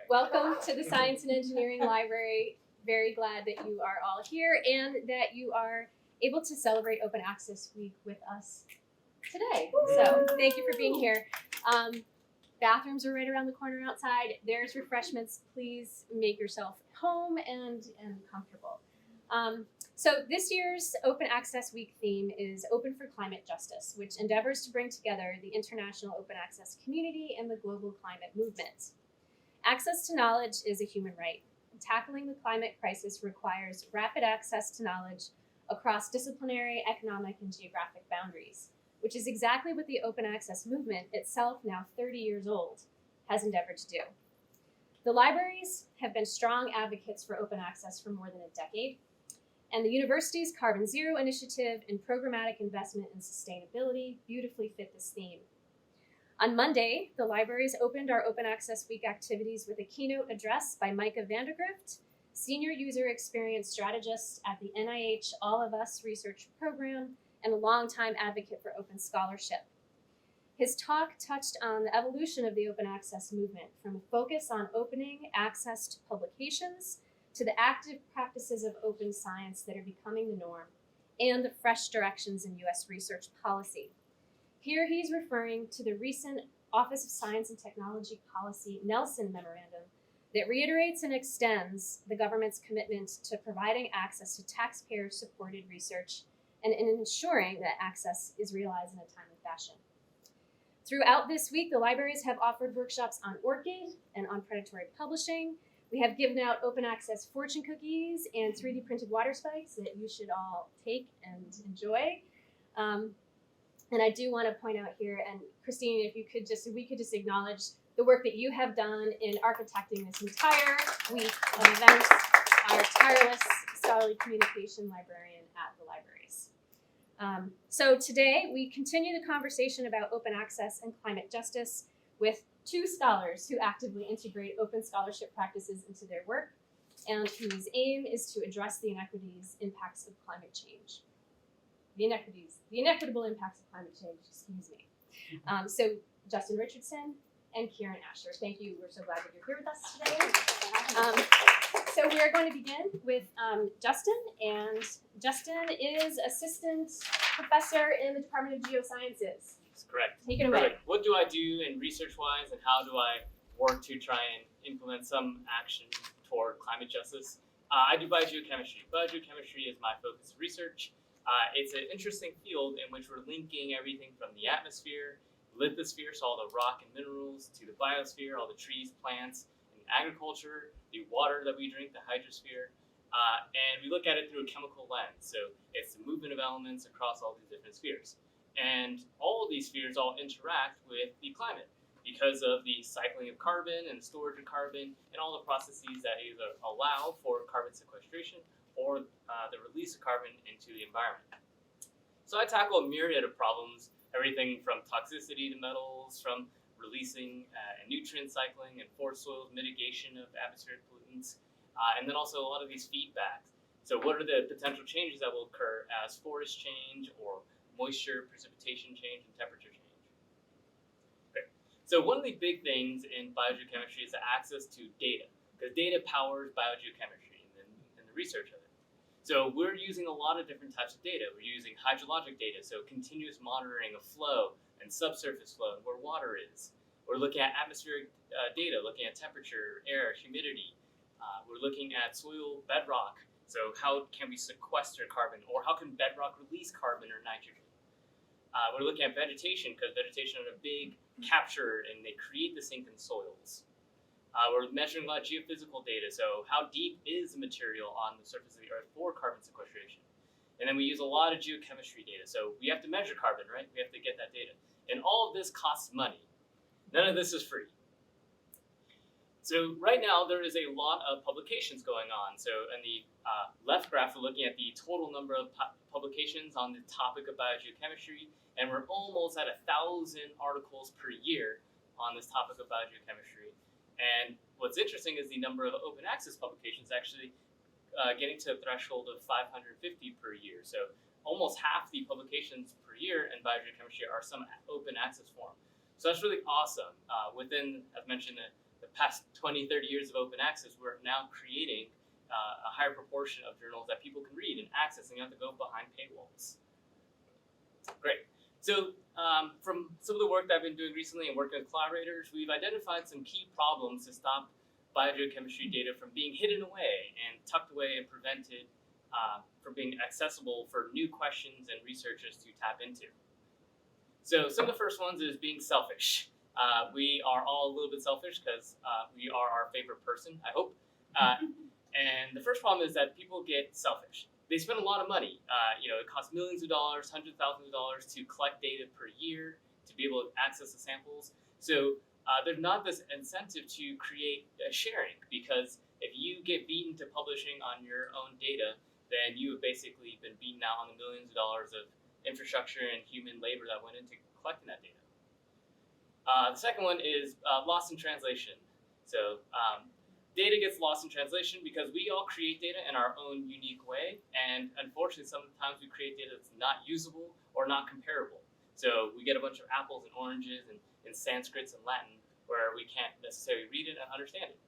Welcome to the Science and Engineering Library. Very glad that you are all here and that you are able to celebrate Open Access Week with us today. So thank you for being here. Bathrooms are right around the corner outside. There's refreshments. Please make yourself home and comfortable. So this year's Open Access Week theme is Open for Climate Justice, which endeavors to bring together the international open access community and the global climate movement. Access to knowledge is a human right. Tackling the climate crisis requires rapid access to knowledge across disciplinary, economic, and geographic boundaries, which is exactly what the open access movement, itself now 30 years old, has endeavored to do. The libraries have been strong advocates for open access for more than a decade, and the university's Carbon Zero initiative and programmatic investment in sustainability beautifully fit this theme. On Monday, the libraries opened our Open Access Week activities with a keynote address by Micah Vandergrift, Senior User Experience Strategist at the NIH All of Us Research Program and a longtime advocate for open scholarship. His talk touched on the evolution of the open access movement, from a focus on opening access to publications to the active practices of open science that are becoming the norm, and the fresh directions in U.S. research policy. Here he's referring to the recent Office of Science and Technology Policy Nelson Memorandum that reiterates and extends the government's commitment to providing access to taxpayer-supported research and in ensuring that access is realized in a timely fashion. Throughout this week, the libraries have offered workshops on ORCID and on predatory publishing. We have given out open access fortune cookies and 3D printed water spikes that you should all take and enjoy. And I do want to point out here, and Christine, if we could just acknowledge the work that you have done in architecting this entire week of events, our tireless scholarly communication librarian at the libraries. So today we continue the conversation about open access and climate justice with two scholars who actively integrate open scholarship practices into their work and whose aim is to address the impacts of climate change. The inequitable impacts of climate change, excuse me. So Justin Richardson and Kiran Asher, thank you. We're so glad that you're here with us today. So we are going to begin with Justin, and Justin is assistant professor in the Department of Geosciences. That's correct. Take it away. Perfect. What do I do in research-wise, and how do I work to try and implement some action toward climate justice? I do biogeochemistry. Biogeochemistry is my focus of research. It's an interesting field in which we're linking everything from the atmosphere, lithosphere, so all the rock and minerals, to the biosphere, all the trees, plants, and agriculture, the water that we drink, the hydrosphere, and we look at it through a chemical lens. So it's the movement of elements across all these different spheres. And all of these spheres all interact with the climate because of the cycling of carbon and the storage of carbon and all the processes that either allow for carbon sequestration or the release of carbon into the environment. So I tackle a myriad of problems, everything from toxicity to metals, from releasing and nutrient cycling and forest soils, mitigation of atmospheric pollutants, and then also a lot of these feedbacks. So what are the potential changes that will occur as forest change or moisture, precipitation change, and temperature change? Okay. So one of the big things in biogeochemistry is the access to data, because data powers biogeochemistry and the research of it. So we're using a lot of different types of data. We're using hydrologic data, so continuous monitoring of flow and subsurface flow and where water is. We're looking at atmospheric data, looking at temperature, air, humidity. We're looking at soil bedrock, so how can we sequester carbon, or how can bedrock release carbon or nitrogen? We're looking at vegetation, because vegetation are a big capture and they create the sink in soils. We're measuring a lot of geophysical data, so how deep is the material on the surface of the earth for carbon sequestration? And then we use a lot of geochemistry data, so we have to measure carbon, right? We have to get that data. And all of this costs money. None of this is free. So right now there is a lot of publications going on. So in the left graph, we're looking at the total number of publications on the topic of biogeochemistry, and we're almost at 1,000 articles per year on this topic of biogeochemistry. And what's interesting is the number of open access publications actually getting to a threshold of 550 per year. So almost half the publications per year in biogeochemistry are some open access form. So that's really awesome. Within, as mentioned, the past 20, 30 years of open access, we're now creating a higher proportion of journals that people can read and access, and you have to go behind paywalls. Great. So from some of the work that I've been doing recently and working with collaborators, we've identified some key problems to stop biogeochemistry data from being hidden away and tucked away and prevented from being accessible for new questions and researchers to tap into. So some of the first ones is being selfish. We are all a little bit selfish because we are our favorite person, I hope. And the first problem is that people get selfish. They spend a lot of money. It costs millions of dollars, hundreds of thousands of dollars to collect data per year to be able to access the samples. So there's not this incentive to create sharing, because if you get beaten to publishing on your own data, then you have basically been beaten out on the millions of dollars of infrastructure and human labor that went into collecting that data. The second one is lost in translation. So data gets lost in translation because we all create data in our own unique way, and unfortunately sometimes we create data that's not usable or not comparable. So we get a bunch of apples and oranges and Sanskrits and Latin where we can't necessarily read it and understand it.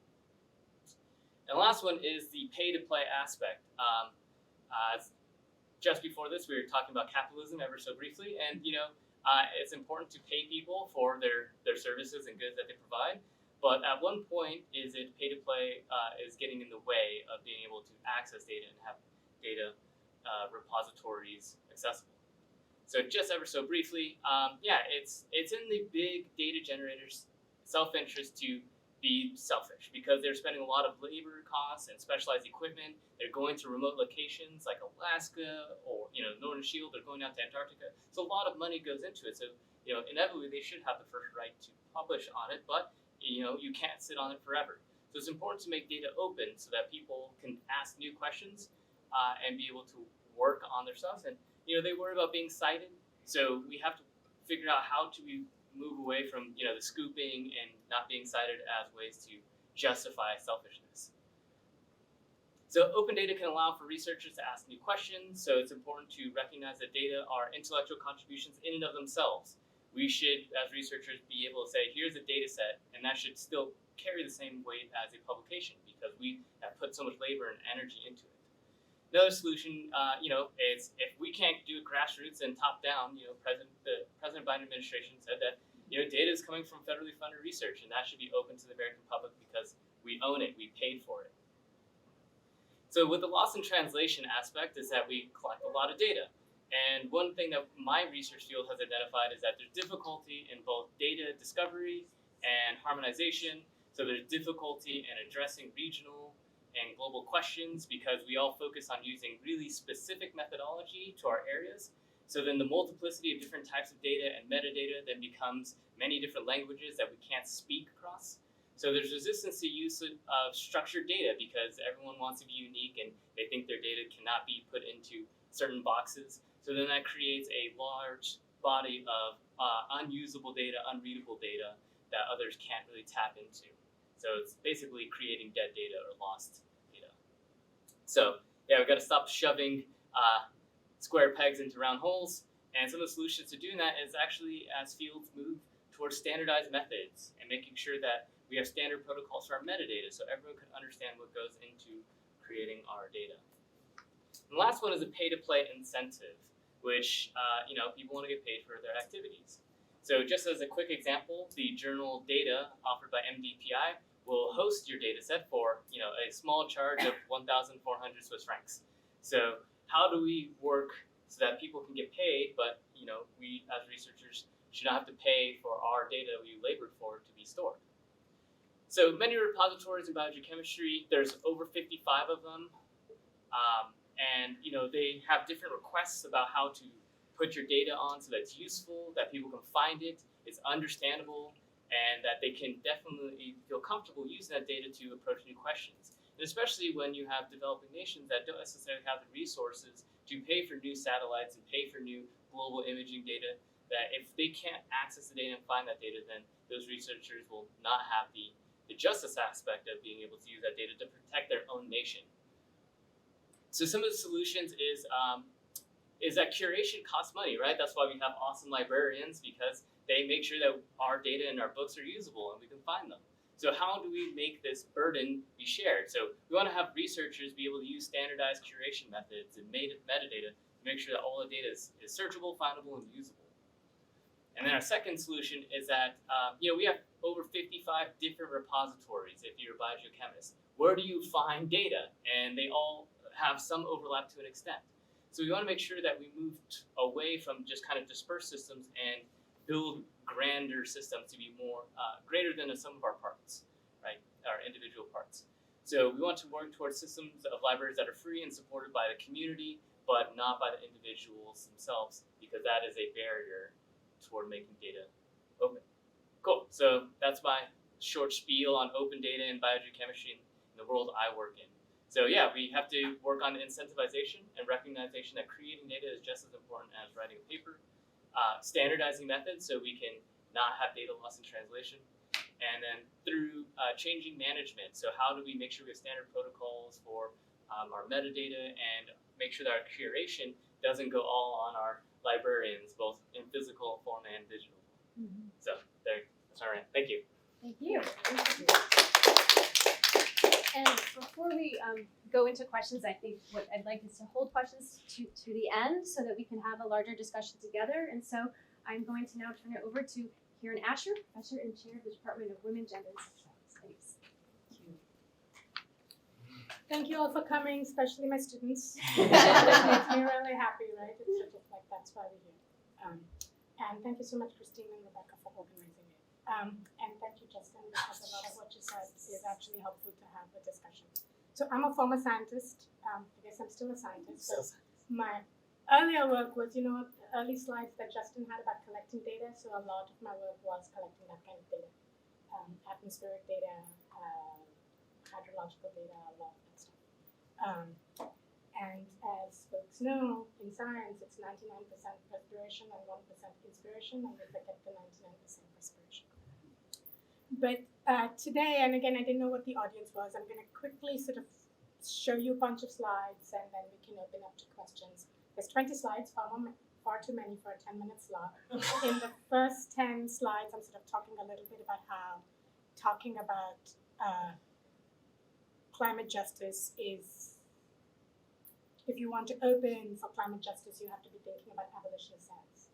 And the last one is the pay-to-play aspect. Just before this, we were talking about capitalism ever so briefly, and it's important to pay people for their services and goods that they provide. But at one point, pay-to-play is getting in the way of being able to access data and have data repositories accessible. So just ever so briefly, it's in the big data generators' self-interest to be selfish because they're spending a lot of labor costs and specialized equipment. They're going to remote locations like Alaska or Northern Shield. They're going out to Antarctica. So a lot of money goes into it. So inevitably they should have the first right to publish on it, but you can't sit on it forever. So it's important to make data open so that people can ask new questions and be able to work on their stuff. And they worry about being cited. So we have to figure out how to move away from the scooping and not being cited as ways to justify selfishness. So open data can allow for researchers to ask new questions. So it's important to recognize that data are intellectual contributions in and of themselves. We should, as researchers, be able to say, here's a data set, and that should still carry the same weight as a publication because we have put so much labor and energy into it. Another solution, is if we can't do it grassroots and top down, the President Biden administration said that, data is coming from federally funded research, and that should be open to the American public because we own it, we paid for it. So with the loss in translation aspect is that we collect a lot of data. And one thing that my research field has identified is that there's difficulty in both data discovery and harmonization. So there's difficulty in addressing regional and global questions because we all focus on using really specific methodology to our areas. So then the multiplicity of different types of data and metadata then becomes many different languages that we can't speak across. So there's resistance to use of structured data because everyone wants to be unique and they think their data cannot be put into certain boxes. So then that creates a large body of unusable data, unreadable data that others can't really tap into. So it's basically creating dead data or lost data. So we've got to stop shoving square pegs into round holes. And some of the solutions to doing that is actually as fields move towards standardized methods and making sure that we have standard protocols for our metadata so everyone can understand what goes into creating our data. And the last one is a pay-to-play incentive, which people want to get paid for their activities. So just as a quick example, the journal data offered by MDPI will host your data set for a small charge of 1,400 Swiss francs. So how do we work so that people can get paid, but we as researchers should not have to pay for our data we labored for to be stored? So many repositories in biogeochemistry, there's over 55 of them, and they have different requests about how to put your data on so that it's useful, that people can find it, it's understandable, and that they can definitely feel comfortable using that data to approach new questions. And especially when you have developing nations that don't necessarily have the resources to pay for new satellites and pay for new global imaging data, that if they can't access the data and find that data, then those researchers will not have the justice aspect of being able to use that data to protect their own nation. So some of the solutions is that curation costs money, right? That's why we have awesome librarians, because they make sure that our data and our books are usable and we can find them. So how do we make this burden be shared? So we want to have researchers be able to use standardized curation methods and metadata to make sure that all the data is searchable, findable, and usable. And then our second solution is that we have over 55 different repositories if you're a biogeochemist. Where do you find data? And they all have some overlap to an extent. So we want to make sure that we move away from just kind of dispersed systems and build grander systems to be more greater than the sum of our parts, right? Our individual parts. So we want to work towards systems of libraries that are free and supported by the community, but not by the individuals themselves, because that is a barrier toward making data open. Cool. So that's my short spiel on open data and biogeochemistry in the world I work in. So yeah, we have to work on incentivization and recognition that creating data is just as important as writing a paper. Standardizing methods so we can not have data loss in translation, and then through changing management. So how do we make sure we have standard protocols for our metadata and make sure that our curation doesn't go all on our librarians, both in physical form and digital. Mm-hmm. So that's all right. Thank you. Thank you. And before we go into questions, I think what I'd like is to hold questions to the end so that we can have a larger discussion together. And so I'm going to now turn it over to Kiran Asher, Professor and Chair of the Department of Women, Gender, and Sexuality Studies. Thank you all for coming, especially my students. It makes me really happy, right? It's sort of like that's why we're here. And thank you so much, Christine and Rebecca, for organizing it. And thank you, Justin, because a lot of what you said is actually helpful to have a discussion. So I'm a former scientist. I guess I'm still a scientist. So my earlier work was, early slides that Justin had about collecting data. So a lot of my work was collecting that kind of data, atmospheric data, hydrological data, a lot of that stuff. And as folks know, in science, it's 99% perspiration and 1% inspiration, and we forget the 99% perspiration. But today, and again, I didn't know what the audience was, I'm going to quickly sort of show you a bunch of slides, and then we can open up to questions. There's 20 slides, far too many for a 10-minute slot. In the first 10 slides, I'm sort of talking a little bit about how talking about climate justice is, if you want to open for climate justice, you have to be thinking about abolitionist science.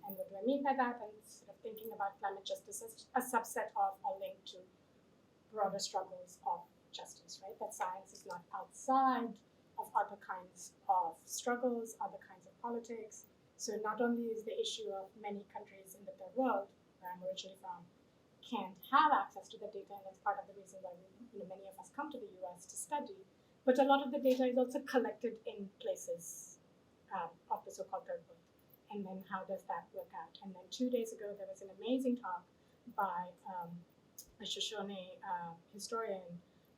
And what do I mean by that? I'm sort of thinking about climate justice as a subset of or linked to broader struggles of justice, right? That science is not outside of other kinds of struggles, other kinds of politics. So not only is the issue of many countries in the third world, where I'm originally from, can't have access to the data, and that's part of the reason why many of us come to the US to study, but a lot of the data is also collected in places of the so-called third world. And then how does that work out? And then 2 days ago, there was an amazing talk by a Shoshone historian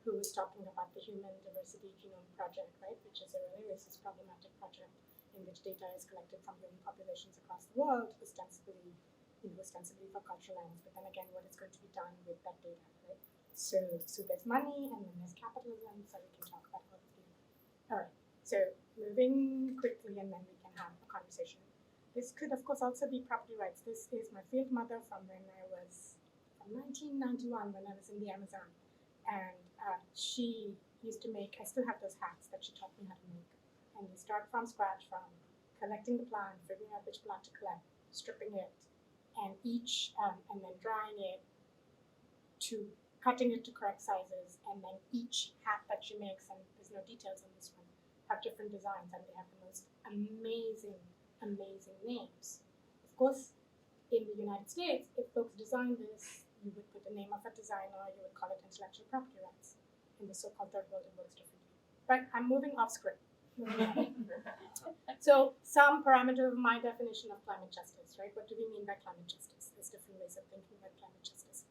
who was talking about the Human Diversity Genome Project, right, which is a really racist, problematic project in which data is collected from human populations across the world, ostensibly for cultural ends. But then again, what is going to be done with that data, right? So there's money, and then there's capitalism, so we can talk about all of these. All right, so moving quickly, and then we can have a conversation. This could, of course, also be property rights. This is my field mother from 1991, when I was in the Amazon. And she used to make, I still have those hats that she taught me how to make. And you start from scratch, from collecting the plant, figuring out which plant to collect, stripping it, and and then drying it, to cutting it to correct sizes, and then each hat that she makes, and there's no details on this one, have different designs, and they have the most amazing names. Of course, in the United States, if folks design this, you would put the name of a designer, you would call it intellectual property rights. In the so-called third world, it works differently. But I'm moving off script. So some parameter of my definition of climate justice, right? What do we mean by climate justice? There's different ways of thinking about climate justice.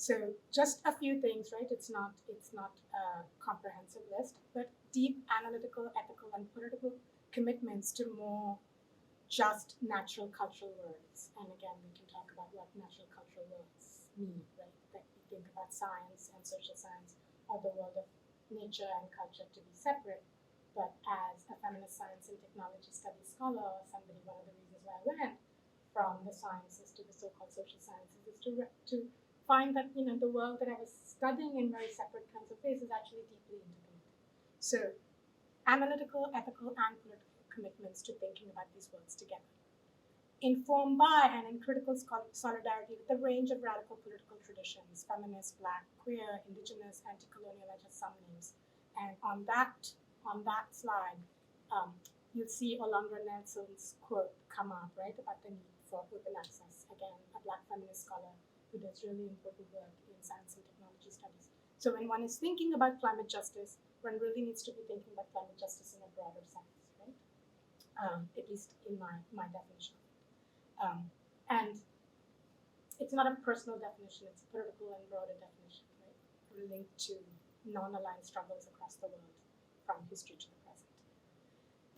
So just a few things, right? It's not a comprehensive list, but deep analytical, ethical, and political commitments to more just natural cultural worlds. And again, we can talk about what natural cultural worlds mean, right? That we think about science and social science or the world of nature and culture to be separate. But as a feminist science and technology studies scholar, or somebody, one of the reasons why I went from the sciences to the so-called social sciences is to find that the world that I was studying in very separate kinds of ways is actually deeply interconnected. So analytical, ethical, and political commitments to thinking about these worlds together, informed by and in critical solidarity with a range of radical political traditions: feminist, Black, queer, indigenous, anti-colonial, I just some names. And on that slide, you'll see Olondra Nelson's quote come up, right, about the need for open access. Again, a Black feminist scholar who does really important work in science and technology studies. So when one is thinking about climate justice, one really needs to be thinking about climate justice in a broader sense, right? At least in my definition. And it's not a personal definition, it's a political and broader definition, right? Linked to non-aligned struggles across the world from history to the present.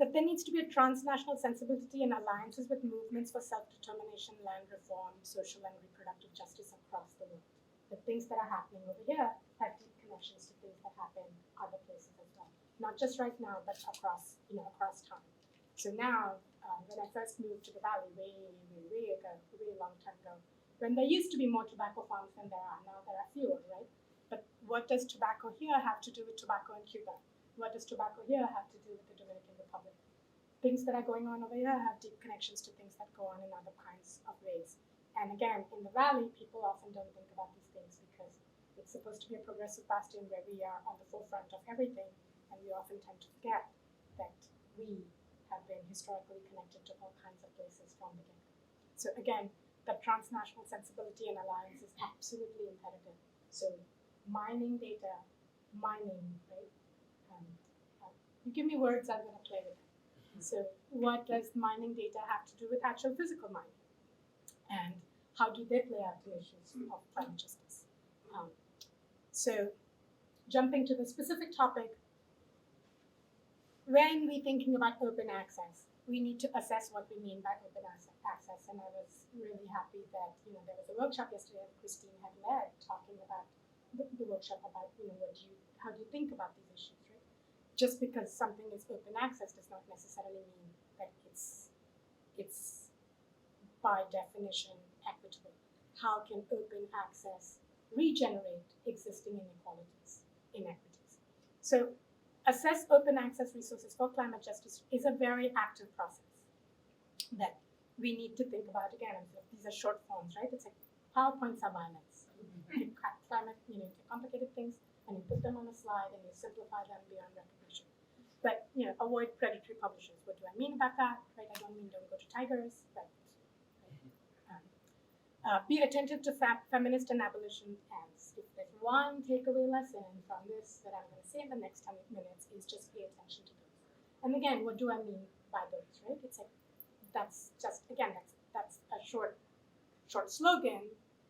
That there needs to be a transnational sensibility and alliances with movements for self-determination, land reform, social and reproductive justice across the world. The things that are happening over here have deep connections to things that happen other places as well. Not just right now, but across time. So now, when I first moved to the valley way long time ago, when there used to be more tobacco farms than there are now, there are fewer, right? But what does tobacco here have to do with tobacco in Cuba? What does tobacco here have to do with the Dominican Republic? Things that are going on over here have deep connections to things that go on in other kinds of ways. And again, in the valley, people often don't think about these things because it's supposed to be a progressive bastion where we are on the forefront of everything, and we often tend to forget that we have been historically connected to all kinds of places from the get-go. So again, the transnational sensibility and alliance is absolutely imperative. So mining data, right? You give me words, I'm going to play with it. So what does mining data have to do with actual physical mining? And how do they play out the issues of climate justice? So jumping to the specific topic, when we're thinking about open access, we need to assess what we mean by open access. And I was really happy that there was a workshop yesterday that Christine had led talking about the workshop about how do you think about these issues, right? Just because something is open access does not necessarily mean that it's by definition equitable. How can open access regenerate existing inequities? So assess open access resources for climate justice is a very active process that we need to think about again. These are short forms, right? It's like PowerPoints are violence. You climate, take complicated things and you put them on a slide and you simplify them beyond recognition. But avoid predatory publishers. What do I mean about that? Right? I don't mean don't go to Tigers, but be attentive to feminist and abolition ends. If there's one takeaway lesson from this that I'm going to say in the next 10 minutes is just pay attention to those. And again, what do I mean by those? Right? It's like that's a short slogan,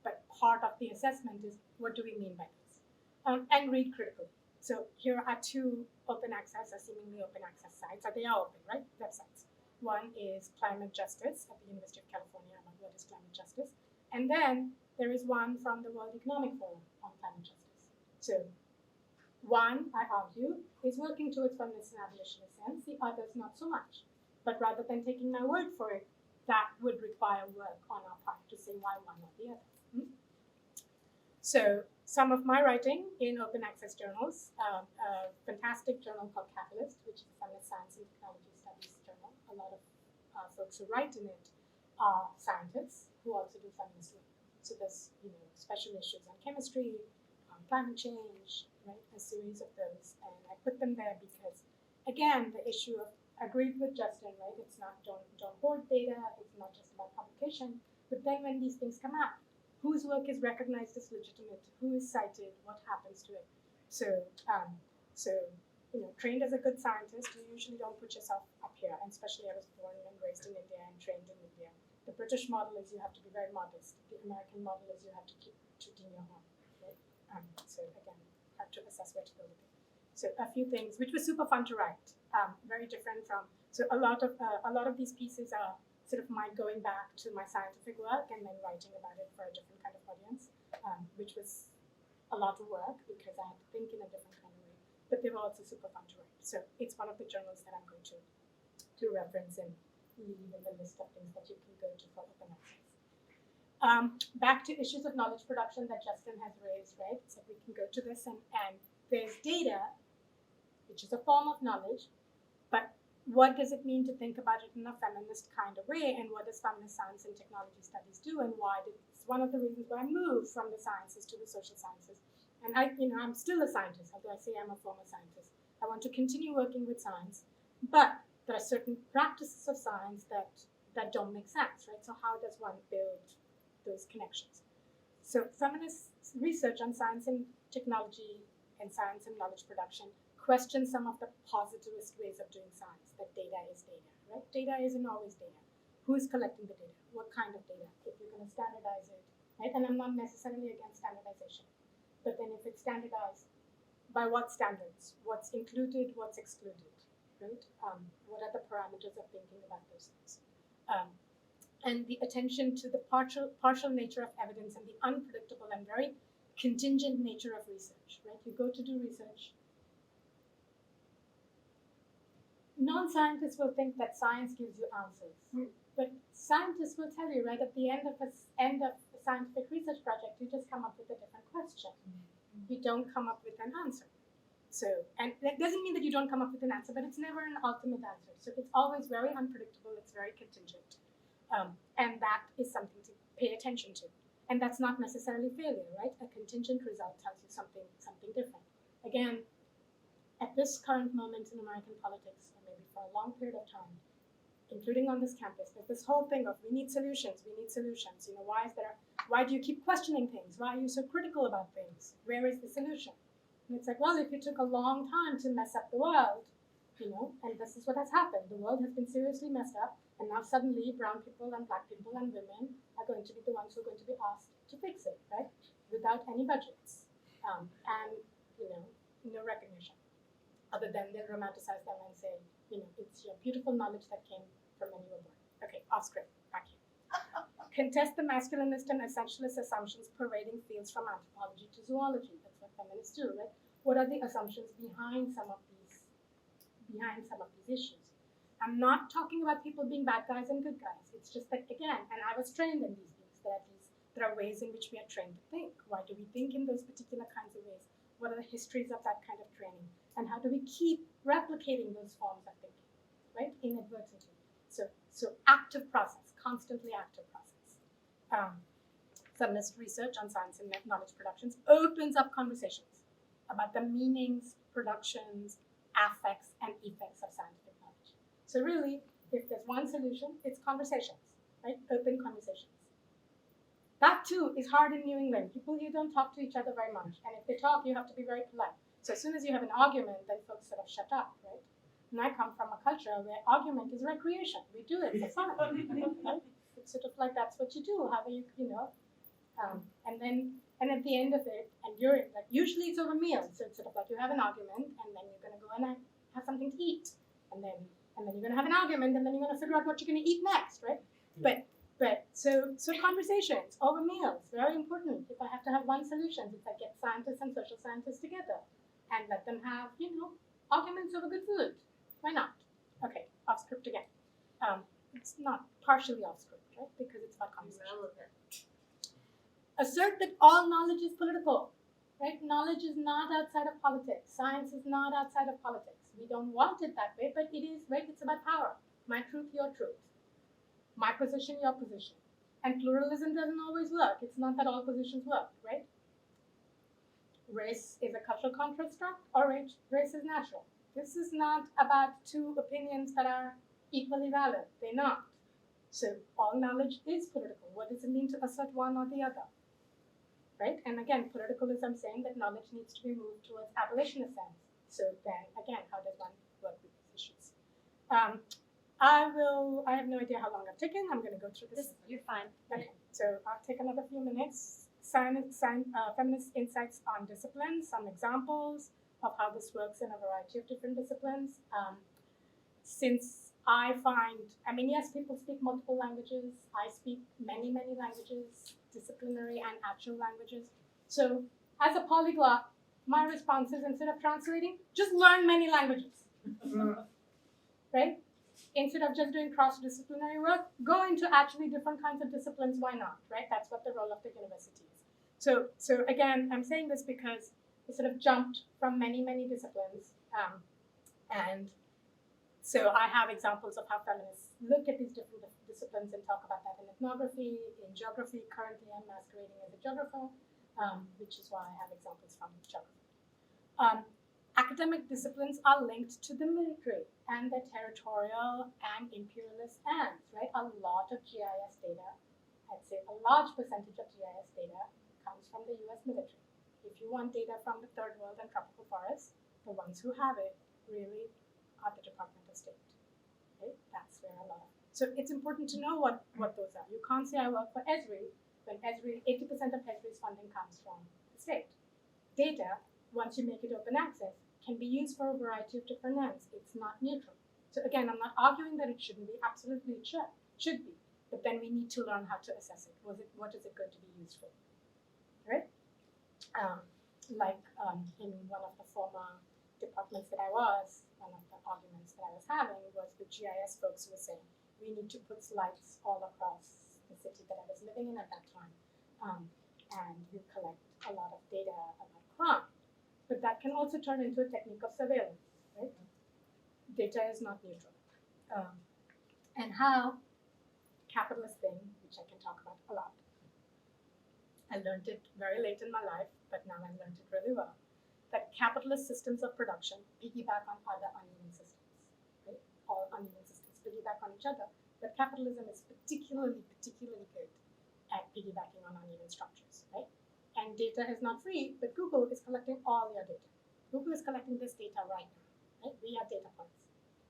but part of the assessment is what do we mean by this? And read critically. So here are two open access or seemingly open access sites. They are open, right? Websites. One is Climate Justice at the University of California about what is climate justice. And then there is one from the World Economic Forum on climate justice. So one, I argue, is working towards feminist and abolitionist sense. The other's not so much. But rather than taking my word for it, that would require work on our part to say why one or the other. So some of my writing in open access journals, a fantastic journal called Catalyst, which is a feminist science and technology studies journal. A lot of folks who write in it are scientists who also do feminist work. So there's special issues on chemistry, on climate change, right? A series of those, and I put them there because, again, the issue of agreed with Justin, right? It's not don't hoard data. It's not just about publication. But then when these things come out, whose work is recognized as legitimate? Who is cited? What happens to it? So, trained as a good scientist, you usually don't put yourself up here. And especially, I was born and raised in India and trained in India. The British model is you have to be very modest. The American model is you have to keep tooting your horn. Right? So again, hard to assess where to go with it. So a few things, which was super fun to write. Very different from. So a lot of these pieces are sort of my going back to my scientific work and then writing about it for a different kind of audience, which was a lot of work because I had to think in a different kind of way. But they were also super fun to write. So it's one of the journals that I'm going to reference and leave in the list of things that you can go to for open access. Back to issues of knowledge production that Justin has raised, right? So we can go to this and there's data, which is a form of knowledge, but what does it mean to think about it in a feminist kind of way, and what does feminist science and technology studies do, and it's one of the reasons why I moved from the sciences to the social sciences. And I'm still a scientist, although I say I'm a former scientist. I want to continue working with science, but there are certain practices of science that don't make sense, right? So how does one build those connections? So feminist research on science and technology and science and knowledge production question some of the positivist ways of doing science, that data is data, right? Data isn't always data. Who is collecting the data? What kind of data? If you're going to standardize it, right? And I'm not necessarily against standardization, but then if it's standardized, by what standards? What's included? What's excluded? Right? What are the parameters of thinking about those things? And the attention to the partial nature of evidence and the unpredictable and very contingent nature of research, right? You go to do research. Non-scientists will think that science gives you answers, but scientists will tell you, right, at the end of a scientific research project, you just come up with a different question. You don't come up with an answer. So, and that doesn't mean that you don't come up with an answer, but it's never an ultimate answer. So it's always very unpredictable. It's very contingent, and that is something to pay attention to. And that's not necessarily failure, right? A contingent result tells you something different. Again, at this current moment in American politics, or maybe for a long period of time, including on this campus, there's this whole thing of we need solutions. You know, why do you keep questioning things? Why are you so critical about things? Where is the solution? And it's like, well, if it took a long time to mess up the world, you know, and this is what has happened. The world has been seriously messed up, and now suddenly brown people and black people and women are going to be the ones who are going to be asked to fix it, right? Without any budgets, and, you know, no recognition. Other than they'll romanticize them and say, you know, it's your beautiful knowledge that came from when you were born. Okay, off script, back here. Contest the masculinist and essentialist assumptions parading fields from anthropology to zoology. That's what feminists do, right? What are the assumptions behind some of these issues? I'm not talking about people being bad guys and good guys. It's just that, again, and I was trained in these things, there are ways in which we are trained to think. Why do we think in those particular kinds of ways? What are the histories of that kind of training? And how do we keep replicating those forms of thinking, right, inadvertently? So active process, constantly active process. Feminist research on science and knowledge productions opens up conversations about the meanings, productions, affects, and effects of scientific knowledge. So really, if there's one solution, it's conversations, right? Open conversations. That too is hard in New England. People here don't talk to each other very much. And if they talk, you have to be very polite. So as soon as you have an argument, then folks sort of shut up, right? And I come from a culture where argument is recreation. We do it for fun. Right? It's sort of like that's what you do. How are you, you know? And at the end of it, and you're like, usually it's over meals. So it's sort of like you have an argument, and then you're going to go and have something to eat, and then you're going to have an argument, and then you're going to figure out what you're going to eat next, right? But so conversations over meals, very important. If I have to have one solution, if I get scientists and social scientists together and let them have, you know, arguments over good food, why not? Okay, off script again. It's not partially off script, right? Because it's about conversation. Assert that all knowledge is political, right? Knowledge is not outside of politics. Science is not outside of politics. We don't want it that way, but it is, right? It's about power. My truth, your truth. My position, your position. And pluralism doesn't always work. It's not that all positions work, right? Race is a cultural construct, or race is natural. This is not about two opinions that are equally valid. They're not. So all knowledge is political. What does it mean to assert one or the other? Right? And again, political is I'm saying that knowledge needs to be moved towards abolitionist sense. So then again, how does one work with these issues? I have no idea how long I've taken. I'm going to go through this. You're fine. Okay, so I'll take another few minutes. Feminist insights on disciplines, some examples of how this works in a variety of different disciplines. Since I find, yes, people speak multiple languages. I speak many, many languages, disciplinary and actual languages. So as a polyglot, my response is instead of translating, just learn many languages. Right? instead of just doing cross-disciplinary work, go into actually different kinds of disciplines. Why not, right? That's what the role of the university is. So again, I'm saying this because we sort of jumped from many disciplines, and so I have examples of how feminists look at these different disciplines and talk about that in ethnography, in geography. Currently, I'm masquerading as a geographer, which is why I have examples from geography. Academic disciplines are linked to the military and their territorial and imperialist ends, right? A lot of GIS data, I'd say a large percentage of GIS data comes from the US military. If you want data from the third world and tropical forests, the ones who have it really are the Department of State, right? That's where a lot of it. So it's important to know what those are. You can't say I work for Esri when Esri, 80% of Esri's funding comes from the state. Data, once you make it open access, can be used for a variety of different ends. It's not neutral. So again, I'm not arguing that it shouldn't be. Absolutely, it should be. But then we need to learn how to assess it. What is it going to be used for, right? In one of the former departments that I was, one of the arguments that I was having was the GIS folks were saying we need to put slides all across the city that I was living in at that time, and we collect a lot of data about crime. But that can also turn into a technique of surveillance, right? Data is not neutral. And how capitalist thing, which I can talk about a lot. I learned it very late in my life, but now I learned it really well, that capitalist systems of production piggyback on other uneven systems, right? All uneven systems piggyback on each other, but capitalism is particularly good at piggybacking on uneven structures, right? And data is not free, but Google is collecting all your data. Google is collecting this data right now, right? We have data points.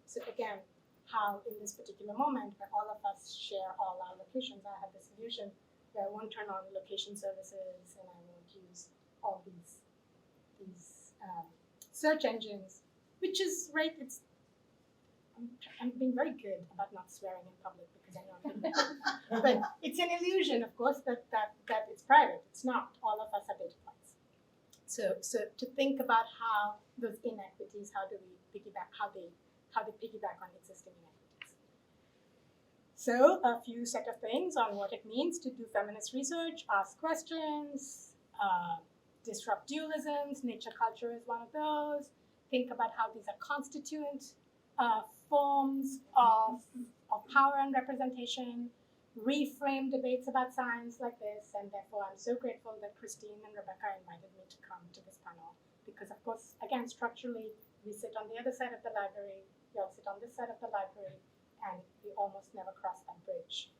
So again, how in this particular moment where all of us share all our locations, I have this illusion where I won't turn on location services and I won't use all these search engines, which is right. I'm being very good about not swearing in public because I know I'm being but it's an illusion, of course, that it's private. It's not. All of us are data points. So to think about how those inequities, how do we piggyback, how they piggyback on existing inequities. So a few set of things on what it means to do feminist research, ask questions, disrupt dualisms. Nature culture is one of those. Think about how these are constituent forms of power and representation. Reframe debates about science like this, and therefore I'm so grateful that Christine and Rebecca invited me to come to this panel because, of course, again, structurally, we sit on the other side of the library, we all sit on this side of the library, and we almost never cross that bridge.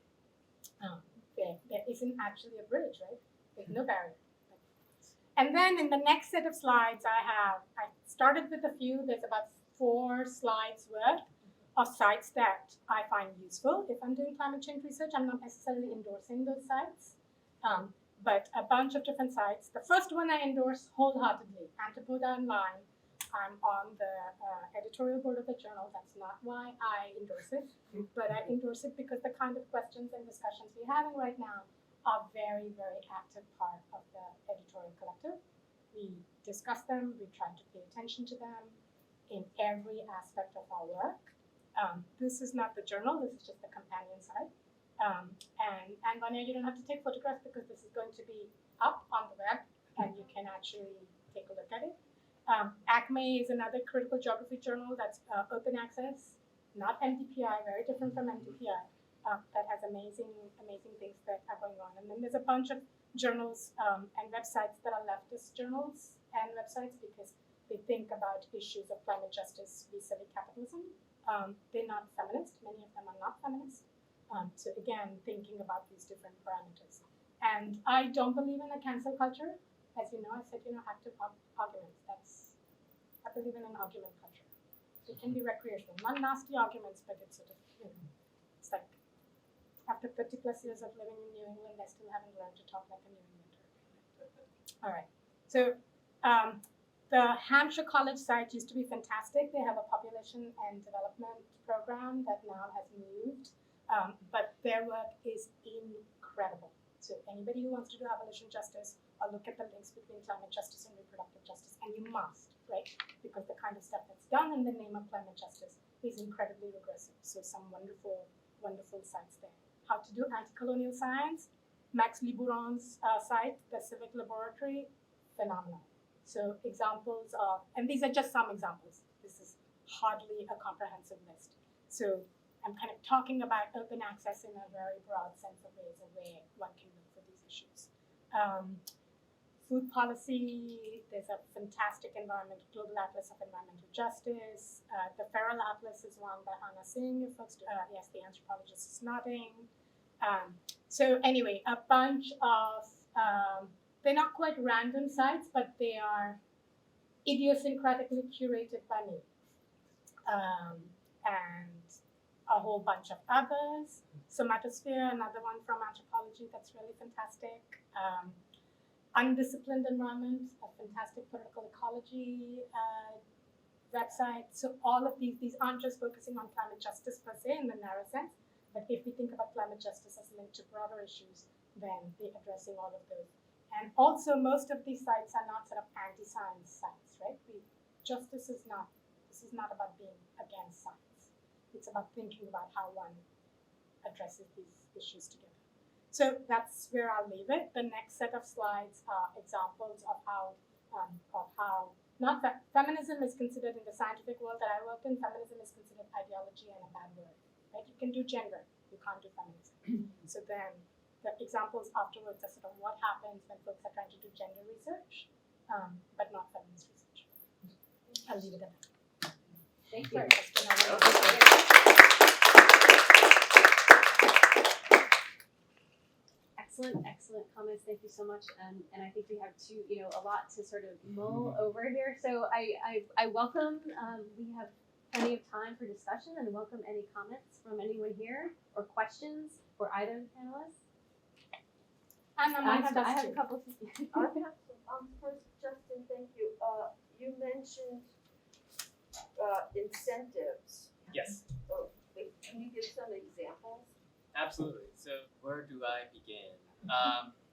There isn't actually a bridge, right? There's no barrier. And then in the next set of slides I started with a few, there's about 4 slides worth of sites that I find useful. If I'm doing climate change research, I'm not necessarily endorsing those sites, but a bunch of different sites. The first one I endorse wholeheartedly, Antipoda Online. I'm on the editorial board of the journal. That's not why I endorse it, but I endorse it because the kind of questions and discussions we're having right now are very active part of the editorial collective. We discuss them, we try to pay attention to them in every aspect of our work. This is not the journal, this is just the companion site. And Vanya, you don't have to take photographs because this is going to be up on the web and you can actually take a look at it. ACME is another critical geography journal that's open access, not MDPI, very different from MDPI, that has amazing things that are going on. And then there's a bunch of journals and websites that are leftist journals and websites because they think about issues of climate justice vis-a-vis capitalism. They're not feminist, many of them are not feminist. So again, thinking about these different parameters. And I don't believe in a cancel culture. As you know, I said, active arguments. I believe in an argument culture. It can be recreational, not nasty arguments, but it's sort of, it's like after 30 plus years of living in New England, I still haven't learned to talk like a New Englander. All right. So the Hampshire College site used to be fantastic. They have a population and development program that now has moved, but their work is incredible. So anybody who wants to do abolition justice, or look at the links between climate justice and reproductive justice, and you must, right? Because the kind of stuff that's done in the name of climate justice is incredibly regressive. So some wonderful, wonderful sites there. How to do anti-colonial science, Max Libourion's site, the Civic Laboratory, phenomenal. So examples of, and these are just some examples. This is hardly a comprehensive list. So I'm kind of talking about open access in a very broad sense of ways of where one can look for these issues. Food policy, there's a fantastic global atlas of environmental justice. The Feral Atlas is one by Anna Singh, if folks, yes, the anthropologist is nodding. So anyway, a bunch of, they're not quite random sites, but they are idiosyncratically curated by me. And a whole bunch of others. Somatosphere, another one from anthropology that's really fantastic. Undisciplined Environment, a fantastic political ecology website. So all of these aren't just focusing on climate justice per se in the narrow sense, but if we think about climate justice as linked to broader issues, then they're addressing all of those. And also most of these sites are not sort of anti-science sites, right? This is not about being against science. It's about thinking about how one addresses these issues together. So that's where I'll leave it. The next set of slides are examples of how not that feminism is considered in the scientific world that I work in. Feminism is considered ideology and a bad word, right? You can do gender, you can't do feminism. So then the examples afterwards are sort of what happens when folks are trying to do gender research, but not feminist research. I'll leave it at that. Thank you. Excellent comments. Thank you so much. And I think we have a lot to sort of mull over here. So I welcome, we have plenty of time for discussion and welcome any comments from anyone here or questions for either of the panelists. And I have a couple. First, Justin, thank you. You mentioned incentives. Yes. So, can you give some examples? Absolutely. So where do I begin?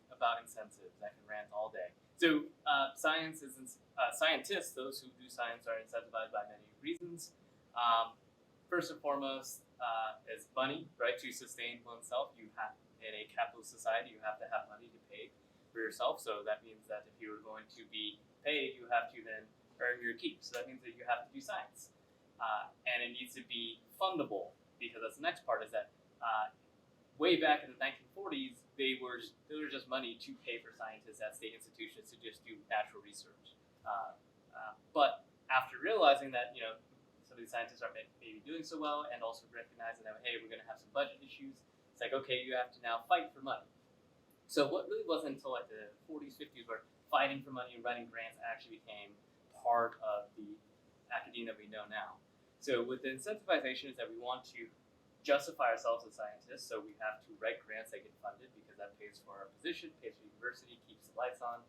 About incentives, I can rant all day. So scientists, those who do science, are incentivized by many reasons. First and foremost is money, right? To sustain oneself, you have, in a capitalist society, you have to have money to pay for yourself. So that means that if you are going to be paid, you have to then earn your keep. So that means that you have to do science. And it needs to be fundable, because that's the next part is that way back in the 1940s, they were just money to pay for scientists at state institutions to just do natural research. But after realizing that, some of these scientists aren't maybe doing so well, and also recognizing that, hey, we're going to have some budget issues, it's like, okay, you have to now fight for money. So what really wasn't until like the 40s, 50s, where fighting for money and writing grants actually became part of the academia that we know now. So with the incentivization is that we want to justify ourselves as scientists, so we have to write grants that get funded because that pays for our position, pays for the university, keeps the lights on,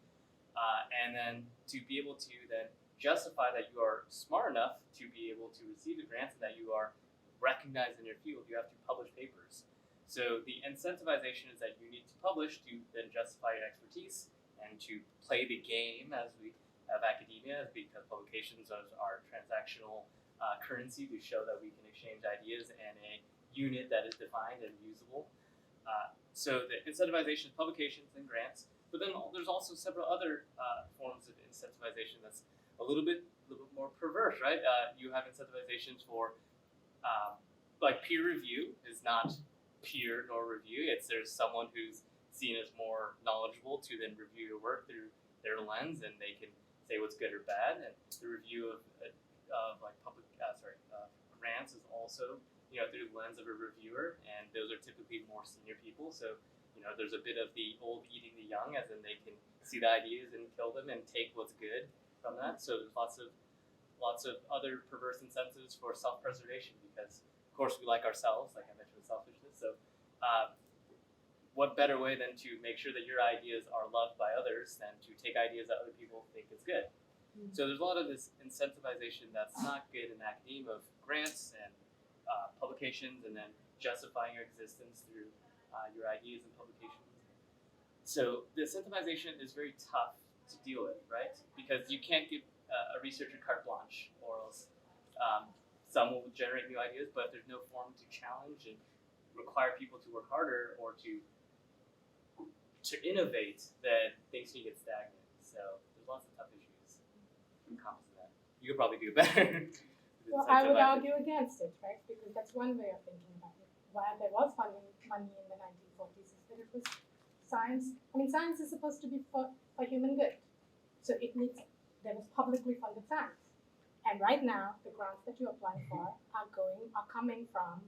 and then to be able to then justify that you are smart enough to be able to receive the grants and that you are recognized in your field, you have to publish papers. So the incentivization is that you need to publish to then justify your expertise and to play the game as we have academia, because publications are transactional currency to show that we can exchange ideas in a unit that is defined and usable. So the incentivization is publications and grants, but then there's also several other forms of incentivization that's a little bit more perverse, right? You have incentivizations for like peer review is not peer nor review. There's someone who's seen as more knowledgeable to then review your work through their lens, and they can say what's good or bad. And the review of like grants is also through the lens of a reviewer, and those are typically more senior people. So there's a bit of the old eating the young, as in they can see the ideas and kill them and take what's good from that. So there's lots of other perverse incentives for self-preservation, because of course we like ourselves, like I mentioned with selfishness. So what better way than to make sure that your ideas are loved by others than to take ideas that other people think is good. Mm-hmm. So there's a lot of this incentivization that's not good in academia of grants and publications, and then justifying your existence through your ideas and publications. So the incentivization is very tough to deal with, right? Because you can't give a researcher carte blanche, or else some will generate new ideas, but if there's no forum to challenge and require people to work harder or to innovate, then things can get stagnant. So there's lots of tough issues encompassing that. You could probably do better. Well, I would argue against it, right? Because that's one way of thinking about it. While there was money in the 1940s, is that it was science. I mean, science is supposed to be for human good. So there was publicly funded science. And right now, the grants that you apply for are coming from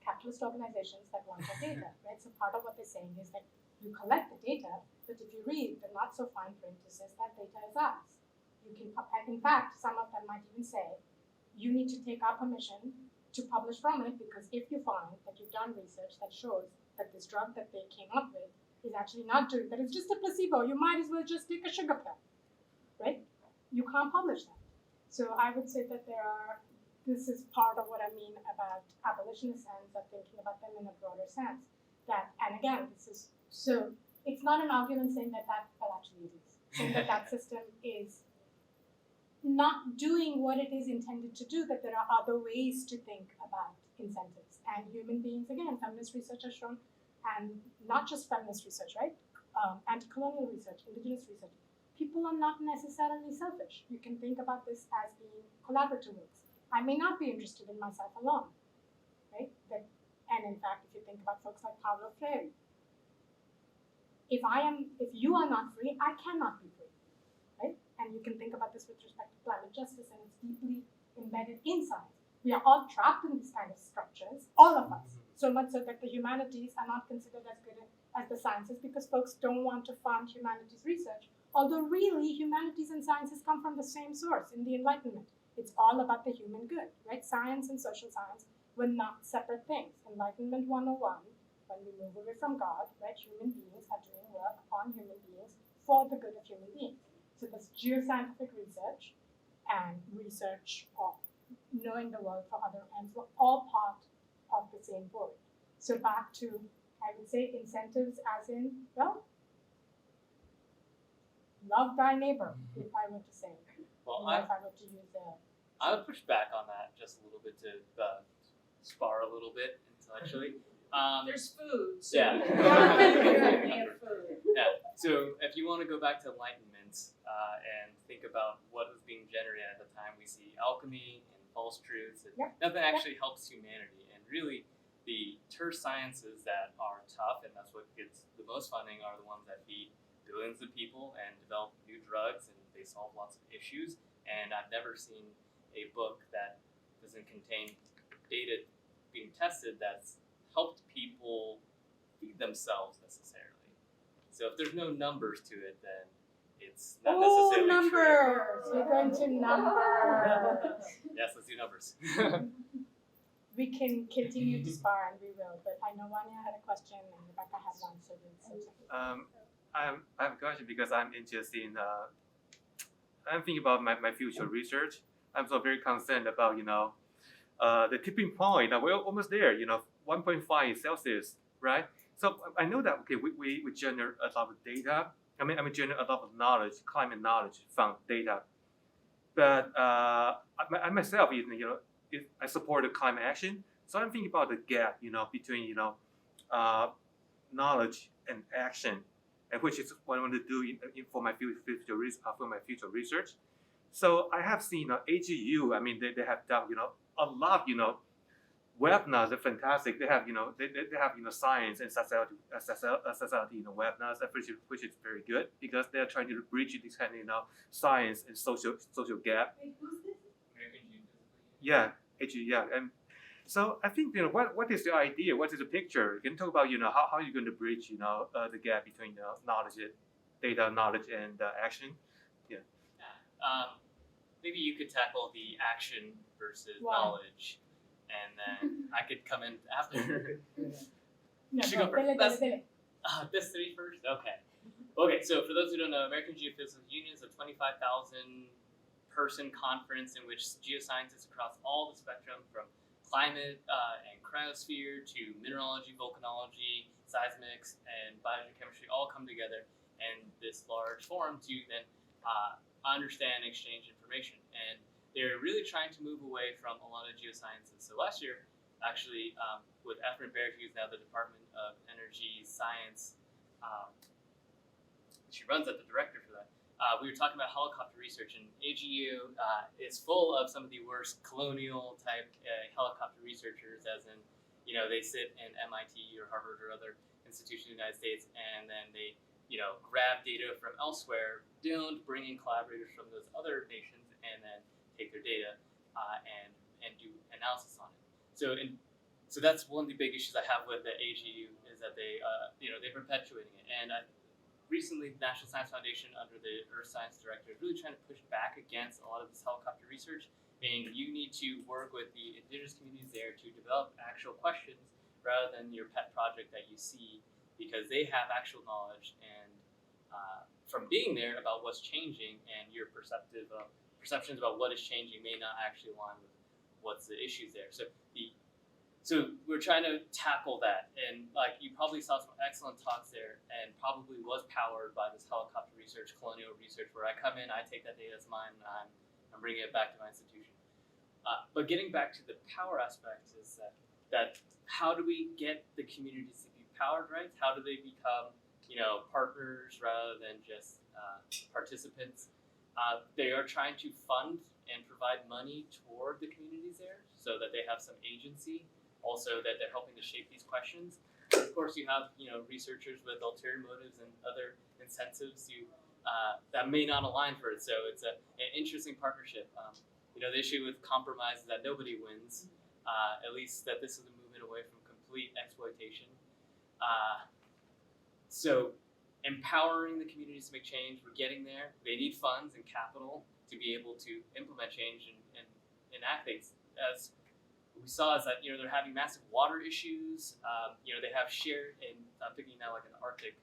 capitalist organizations that want the data, right? So part of what they're saying is that you collect the data, but if you read the not so fine print, it says that data is ours. You can, and in fact, some of them might even say, you need to take our permission to publish from it, because if you find that you've done research that shows that this drug that they came up with is actually not doing, that it's just a placebo, you might as well just take a sugar pill, right? You can't publish that. So I would say that this is part of what I mean about abolitionist sense, of thinking about them in a broader sense. And again, so it's not an argument saying that actually it is. Saying that system is not doing what it is intended to do, that there are other ways to think about incentives. And human beings, again, feminist research has shown, and not just feminist research, right? Anti-colonial research, indigenous research. People are not necessarily selfish. You can think about this as being collaborative works. I may not be interested in myself alone, right? And in fact, if you think about folks like Paulo Freire, if you are not free, I cannot be free, right? And you can think about this with respect to climate justice, and it's deeply embedded in science. We are all trapped in these kind of structures, all of us, so much so that the humanities are not considered as good as the sciences because folks don't want to fund humanities research, although really humanities and sciences come from the same source in the Enlightenment. It's all about the human good, right? Science and social science were not separate things. Enlightenment 101, when we move away from God, right? Human beings are doing work on human beings for the good of human beings. So this geoscientific research and research of knowing the world for other ends were all part of the same board. So back to, I would say, incentives as in, well, love thy neighbor, if I were to say. Well, if I were to use I would push back on that just a little bit to spar a little bit intellectually. There's food. So Yeah. we have food. Yeah. So if you want to go back to Enlightenment and think about what was being generated at the time, we see alchemy and false truths, and nothing actually helps humanity. And really, the terse sciences that are tough, and that's what gets the most funding, are the ones that feed billions of people and develop new drugs, and they solve lots of issues. And I've never seen a book that doesn't contain data being tested that's helped people feed themselves necessarily. So if there's no numbers to it, then it's not necessarily numbers! true. We're going to numbers. Yes, let's do numbers. We can continue to spar, and we will, but I know Vanya had a question and Rebecca had one, so we'll I have a question because I'm interested in, I'm thinking about my future research. I'm so very concerned about, the tipping point. We're almost there, 1.5 Celsius, right? So I know that, okay, we generate a lot of data. I generate a lot of knowledge, climate knowledge from data. But I myself, I support the climate action. So I'm thinking about the gap, between, knowledge and action, and which is what I want to do for my future research. So I have seen AGU. They have done a lot. Webinars are fantastic. They have they have science and society webinars, which is very good because they are trying to bridge this kind of science and social gap. Wait, who's this? American Geophysical. Yeah, AGU. Yeah, and so I think what is the idea? What is the picture? You can talk about how you're going to bridge the gap between knowledge, data, knowledge, and action. Yeah. Maybe you could tackle the action versus Why? knowledge, and then I could come in after. No, Should go first. Billy. This three first? Okay, so for those who don't know, American Geophysical Union is a 25,000 person conference in which geoscientists across all the spectrum, from climate and cryosphere to mineralogy, volcanology, seismics, and biogeochemistry all come together in this large forum to then understand and exchange information. And they're really trying to move away from a lot of geosciences. So last year, actually, with Ephraim Baird, who's now the Department of Energy Science, she runs as the director for that. We were talking about helicopter research, and AGU is full of some of the worst colonial type helicopter researchers, as in, they sit in MIT or Harvard or other institutions in the United States, and then they, grab data from elsewhere, don't bring in collaborators from those other nations, and then take their data and do analysis on it. So that's one of the big issues I have with the AGU is that they're perpetuating it. And recently, the National Science Foundation, under the Earth Science Director, is really trying to push back against a lot of this helicopter research. Meaning, you need to work with the indigenous communities there to develop actual questions rather than your pet project that you see, because they have actual knowledge and from being there about what's changing, and your perceptions about what is changing may not actually align with what's the issues there. So we're trying to tackle that, and you probably saw some excellent talks there, and probably was powered by this helicopter research, colonial research, where I come in, I take that data as mine, and I'm bringing it back to my institution. But getting back to the power aspect is that how do we get the communities to be powered, right? How do they become, partners rather than just participants? They are trying to fund and provide money toward the communities there so that they have some agency. Also, that they're helping to shape these questions. Of course, you have researchers with ulterior motives and other incentives that may not align for it. So it's an interesting partnership. The issue with compromise is that nobody wins. At least that this is a movement away from complete exploitation. So empowering the communities to make change, we're getting there. They need funds and capital to be able to implement change and enact things. As we saw, is that they're having massive water issues. They have shared, and I'm thinking now like in the Arctic,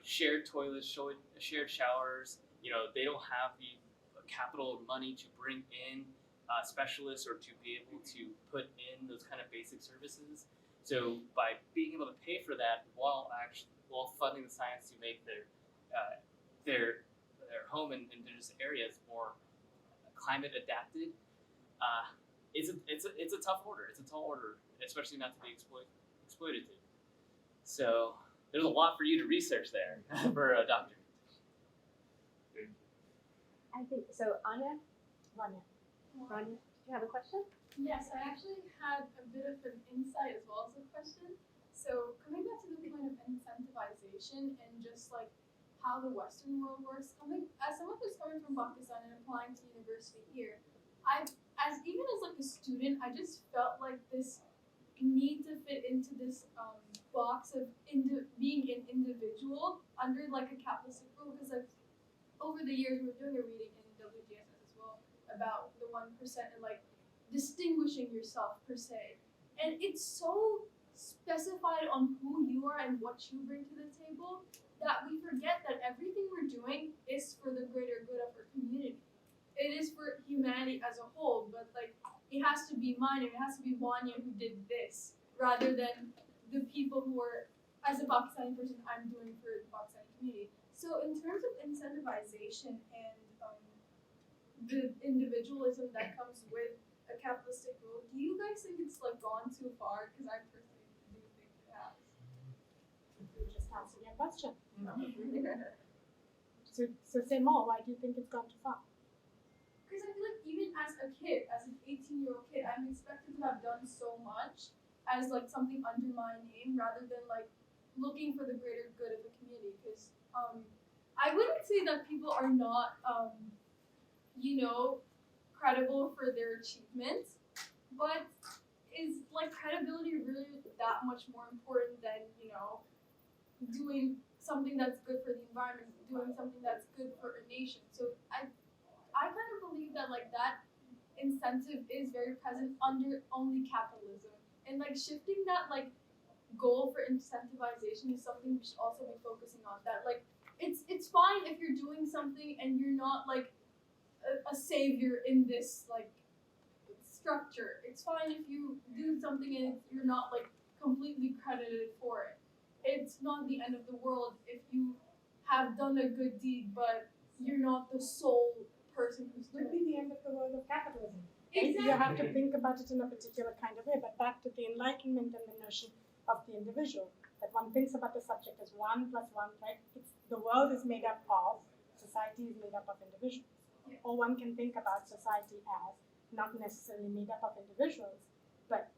shared toilets, shared showers. They don't have the capital or money to bring in specialists or to be able to put in those kind of basic services. So by being able to pay for that while funding the science to make their home in indigenous areas more climate adapted, it's a tough order. It's a tall order, especially not to be exploited to. So there's a lot for you to research there for a doctor. I think so. Anya, do you have a question? Yes, I actually had a bit of an insight as well as a question. So coming back to the point of incentivization and just how the Western world works, as someone who's coming from Pakistan and applying to university here, even as a student, I just felt like this need to fit into this box of being an individual under a capitalistic rule, because over the years we were doing a reading in WGSS as well about the 1% and distinguishing yourself per se, and it's so specified on who you are and what you bring to the table that we forget that everything we're doing is for the greater good of our community. It is for humanity as a whole, but it has to be mine, and it has to be Wanya who did this, rather than the people who are, as a Pakistani person, I'm doing for the Pakistani community. So in terms of incentivization and the individualism that comes with a capitalistic rule, do you guys think it's gone too far? Because I personally do think it has. You just answered your question. So say more. Why do you think it's gone too far? Because I feel even as a kid, as an 18-year-old kid, I'm expected to have done so much as something under my name rather than looking for the greater good of the community. Because I wouldn't say that people are not credible for their achievements, but is credibility really that much more important than doing something that's good for the environment, doing something that's good for a nation? So I kind of believe that that incentive is very present under only capitalism, and shifting that goal for incentivization is something we should also be focusing on. That it's fine if you're doing something and you're not a savior in this structure. It's fine if you do something and you're not completely credited for it. It's not the end of the world if you have done a good deed, but you're not the sole person who's Would doing be the end of the world of capitalism. Exactly. You have to think about it in a particular kind of way, but back to the Enlightenment and the notion of the individual, that one thinks about the subject as 1 + 1, right? The world is made up of, society is made up of individuals. Yeah. Or one can think about society as not necessarily made up of individuals, but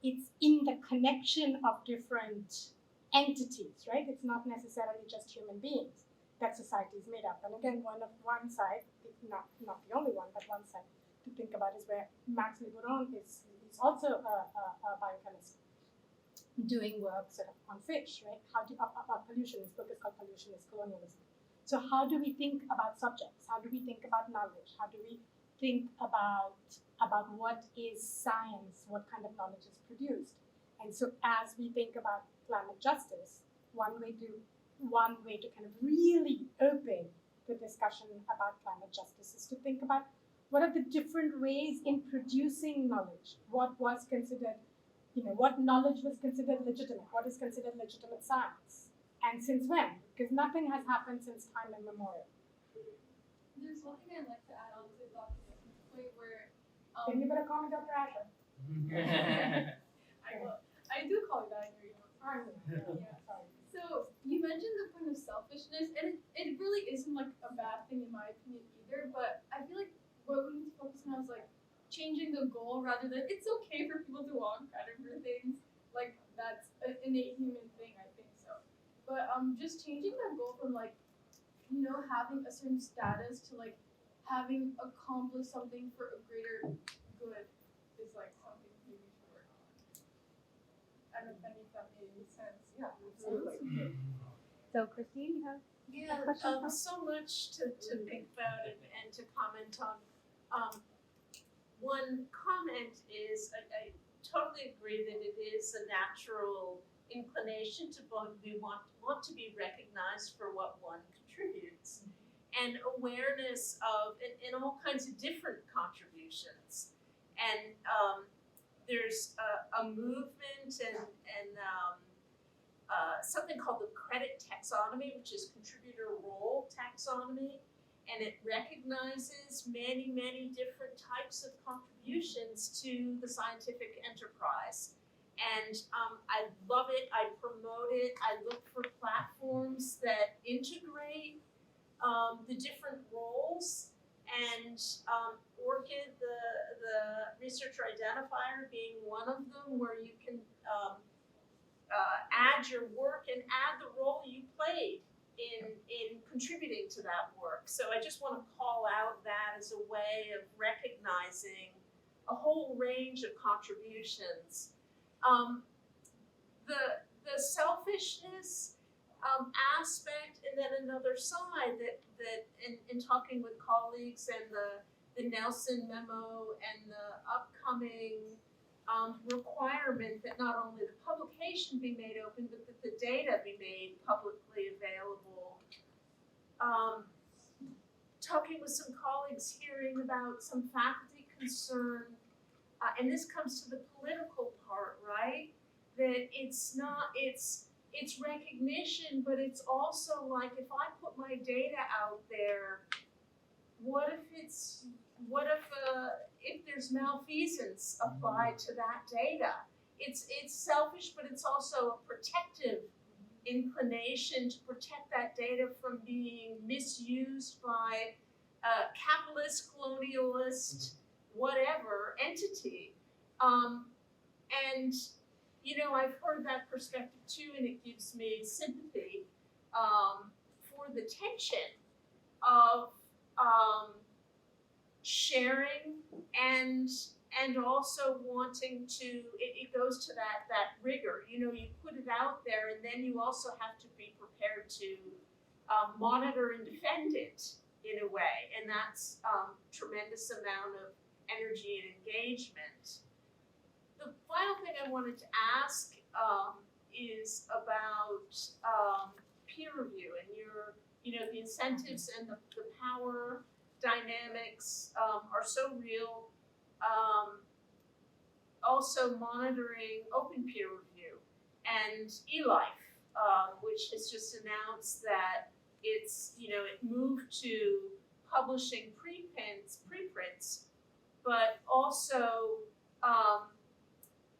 it's in the connection of different entities, right? It's not necessarily just human beings that society is made up. And again, one side, not the only one, but one side to think about is where Max Liboiron is also a biochemist doing work sort of on fish, right? About pollution. His book is called Pollution is Colonialism. So how do we think about subjects? How do we think about knowledge? How do we think about what is science? What kind of knowledge is produced? And so as we think about climate justice, one way to kind of really open the discussion about climate justice is to think about what are the different ways in producing knowledge? What was considered, what knowledge was considered legitimate? What is considered legitimate science? And since when? Because nothing has happened since time immemorial. There's one thing I'd like to add on to Dr. Nelson's point where Then you better call me Dr. Asher. I will. I do call you that in your email. Yeah, sorry. So you mentioned the point of selfishness, and it really isn't like a bad thing in my opinion either. But I feel like what we need to focus on is like changing the goal rather than it's okay for people to want credit for things. Like that's an innate human thing, I think so. But just changing that goal from like, having a certain status to like having accomplished something for a greater good is like something we should work on. I don't know if that made any sense. Yeah, absolutely. So Christine, you have Yeah, question? so much to think about and to comment on. One comment is I totally agree that it is a natural inclination to want to be recognized for what one contributes, and awareness of in all kinds of different contributions. And there's a movement and something called the credit taxonomy, which is contributor role taxonomy, and it recognizes many, many different types of contributions to the scientific enterprise. And I love it, I promote it, I look for platforms that integrate the different roles, and ORCID, the researcher identifier being one of them, where you can add your work and add the role you played in contributing to that work. So I just want to call out that as a way of recognizing a whole range of contributions. The selfishness aspect, and then another side that in talking with colleagues and the Nelson memo and the upcoming requirement that not only the publication be made open, but that the data be made publicly available. Talking with some colleagues, hearing about some faculty concern, and this comes to the political part, right? That it's recognition, but it's also like, if I put my data out there, what if there's malfeasance applied to that data? It's selfish, but it's also a protective inclination to protect that data from being misused by a capitalist, colonialist, whatever entity. And I've heard that perspective too, and it gives me sympathy for the tension of sharing and also wanting to, it goes to that rigor. You put it out there, and then you also have to be prepared to monitor and defend it in a way, and that's tremendous amount of energy and engagement. The final thing I wanted to ask is about peer review, and the incentives and the power dynamics are so real. Also monitoring open peer review, and eLife, which has just announced that it moved to publishing prepaid Pen's preprints, but also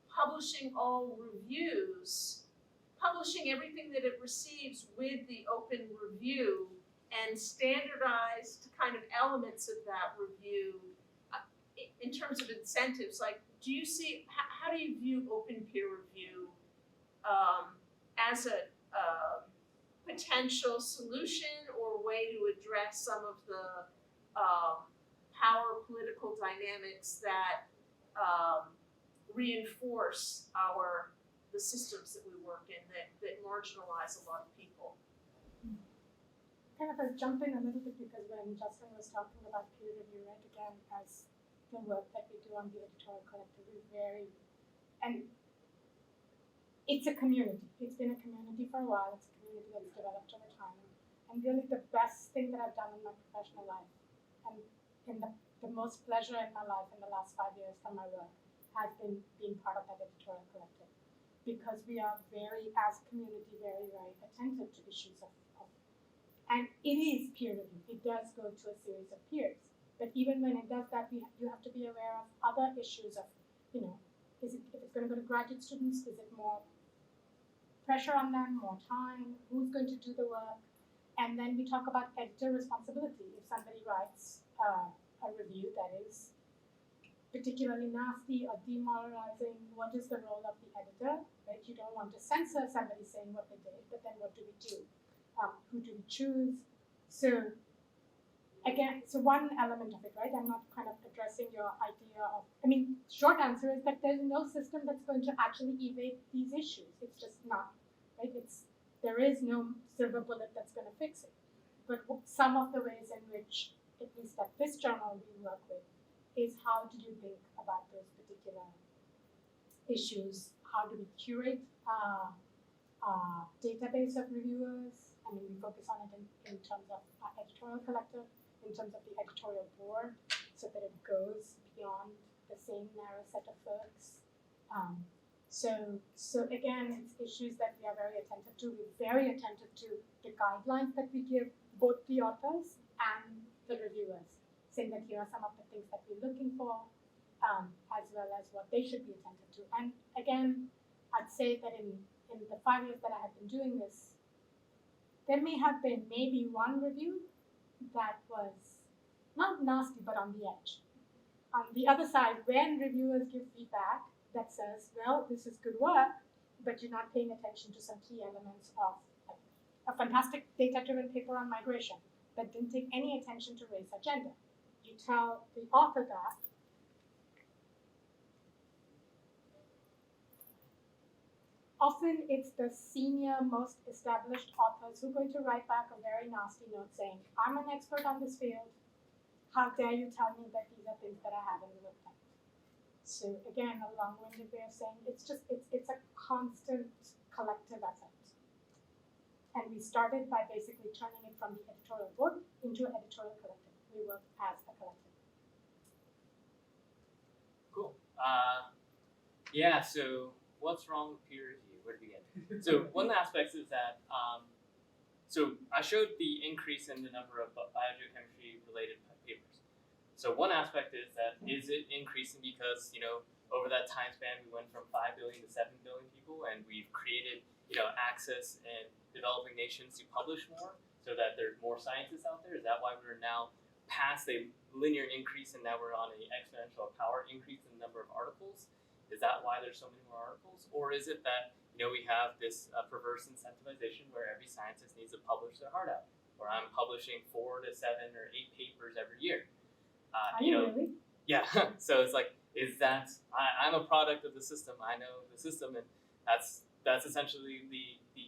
publishing all reviews, publishing everything that it receives with the open review and standardized kind of elements of that review in terms of incentives. Like, do you see, how do you view open peer review as a potential solution or way to address some of the power political dynamics that reinforce the systems that we work in that marginalize a lot of people? Kind of jump in a little bit because when Justin was talking about peer review, right, again, as the work that we do on the editorial collective is and it's a community. It's been a community for a while. It's a community that's developed over time. And really the best thing that I've done in my professional life and in the most pleasure in my life in the last 5 years from my work has been being part of that editorial collective. Because we are very, as a community, very, very attentive to issues of and it is peer review. It does go to a series of peers. But even when it does that, you have to be aware of other issues of, if it's going to go to graduate students, is it more pressure on them, more time, who's going to do the work? And then we talk about editor responsibility. If somebody writes a review that is particularly nasty or demoralizing, what is the role of the editor? Right? You don't want to censor somebody saying what they did, but then what do we do? Who do we choose? So again, so one element of it, right? I'm not kind of addressing your idea of, short answer is that there's no system that's going to actually evade these issues. It's just not, right? There is no silver bullet that's going to fix it. But some of the ways in which, at least at this journal we work with, is how do you think about those particular issues? How do we curate a database of reviewers? We focus on it in terms of our editorial collective, in terms of the editorial board, so that it goes beyond the same narrow set of folks. So again, it's issues that we are very attentive to. We're very attentive to the guidelines that we give both the authors and the reviewers, saying that here are some of the things that we're looking for, as well as what they should be attentive to. And again, I'd say that in the 5 years that I have been doing this, there may have been maybe one review that was not nasty, but on the edge. On the other side, when reviewers give feedback that says, well, this is good work, but you're not paying attention to some key elements of a fantastic data-driven paper on migration that didn't take any attention to race or gender. You tell the author that, often it's the senior, most established authors who are going to write back a very nasty note saying, I'm an expert on this field. How dare you tell me that these are things that I haven't looked at? So again, a long-winded way of saying it's a constant collective effort. And we started by basically turning it from the editorial board into an editorial collective. We work as a collective. Cool. So what's wrong with peer review? Where to begin? So one aspect is that, so I showed the increase in the number of biogeochemistry related papers. So one aspect is that, is it increasing because, over that time span we went from 5 billion to 7 billion people and we've created, access in developing nations to publish more so that there's more scientists out there? Is that why we're now past a linear increase and now we're on an exponential power increase in the number of articles? Is that why there's so many more articles? Or is it that, we have this perverse incentivization where every scientist needs to publish their heart out, where I'm publishing 4 to 7 or 8 papers every year? Really? Yeah, so it's like, is that, I'm a product of the system, I know the system, and that's essentially the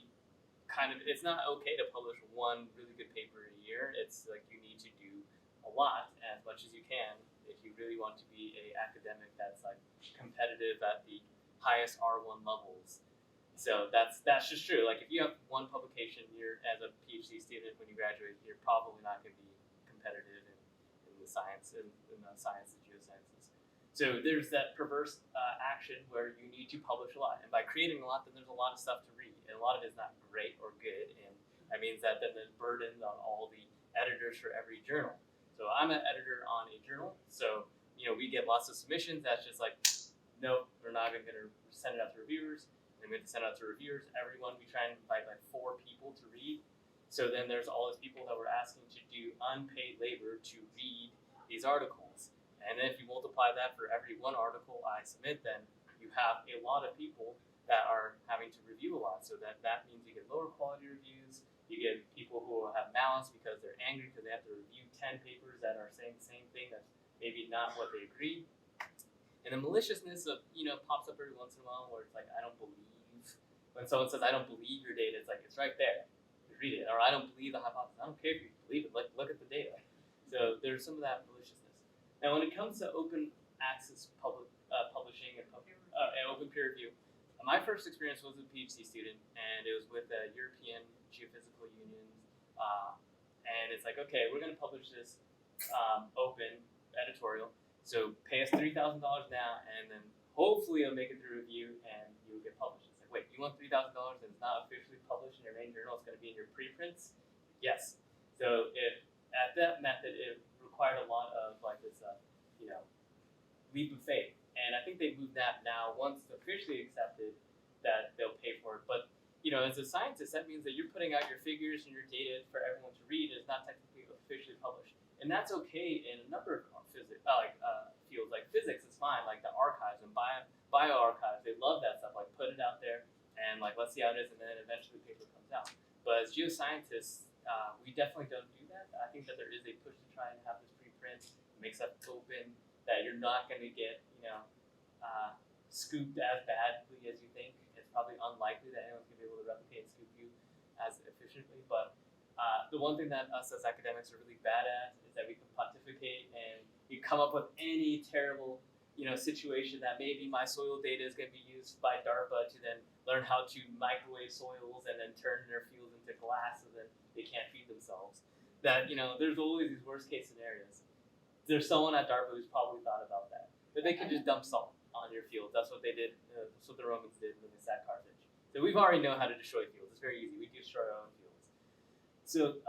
kind of, it's not okay to publish one really good paper a year. It's like you need to do a lot, as much as you can, if you really want to be a academic that's like competitive at the highest R1 levels. So that's just true. Like if you have one publication, you're, as a PhD student, when you graduate, you're probably not going to be competitive in the science and geosciences. So there's that perverse action where you need to publish a lot, and by creating a lot, then there's a lot of stuff to read, and a lot of it's not great or good, and that means that then there's burdens on all the editors for every journal. So So I'm an editor on a journal, so we get lots of submissions. That's just like, nope, we're not going to send it out to reviewers. And we have to send it out to reviewers. Everyone, we try and invite like 4 people to read. So then there's all these people that we're asking to do unpaid labor to read these articles. And then if you multiply that for every one article I submit, then you have a lot of people that are having to review a lot. So that means you get lower quality reviews. You get people who will have malice because they're angry because they have to review 10 papers that are saying the same thing that's maybe not what they agreed. And the maliciousness of, pops up every once in a while where it's like, I don't believe. When someone says, I don't believe your data, it's like, it's right there. You read it. Or I don't believe the hypothesis. I don't care if you believe it. Look at the data. So there's some of that maliciousness. Now, when it comes to open access publishing and open peer review, my first experience was a PhD student, and it was with the European Geophysical Union. And it's like, okay, we're going to publish this open editorial. So pay us $3,000 now, and then hopefully it'll make it through review, and you'll get published. It's like, wait, you want $3,000 and it's not officially published in your main journal? It's going to be in your preprints? Yes. So at that method, it required a lot of like this, leap of faith. And I think they moved that now. Once it's officially accepted, that they'll pay for it. But as a scientist, that means that you're putting out your figures and your data for everyone to read. It's not technically officially published, and that's okay in a number of physics, fields. Like physics is fine. Like the archives and bioarchives, they love that stuff. Like put it out there and like let's see how it is, and then eventually the paper comes out. But as geoscientists, we definitely don't do that. I think that there is a push to try and have this preprint, make stuff open, that you're not going to get scooped as badly as you think. It's probably unlikely that anyone's going to be able to replicate and scoop you as efficiently. But the one thing that us as academics are really bad at is that we can pontificate and you come up with any terrible situation that maybe my soil data is going to be used by DARPA to then learn how to microwave soils and then turn their fields into glass so that they can't feed themselves. That there's always these worst case scenarios. There's someone at DARPA who's probably thought about that. That they can just dump salt on your field. That's what they did. That's what the Romans did when they sacked Carthage. So we've already know how to destroy fields. It's very easy. We destroy our own fields. So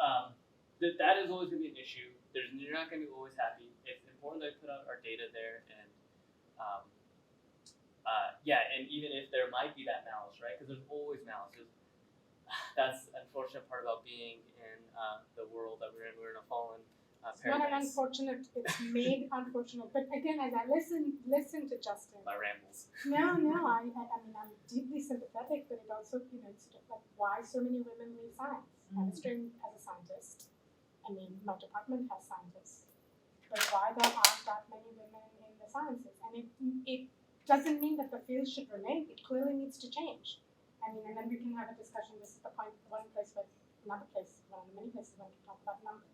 that is always going to be an issue. You're not going to be always happy. It's important that we put out our data there, and and even if there might be that malice, right? Because there's always malice. That's the unfortunate part about being in the world that we're in. We're in a fallen It's not an unfortunate, it's made unfortunate. But again, as I listen to Justin. My rambles. No, I mean, I'm deeply sympathetic, but it also, it's sort of like, why so many women read science? I was trained as a scientist. I mean, my department has scientists. But why there aren't that many women in the sciences? And it doesn't mean that the field should remain. It clearly needs to change. I mean, and then we can have a discussion. This is the point, one of the many places when we talk about numbers.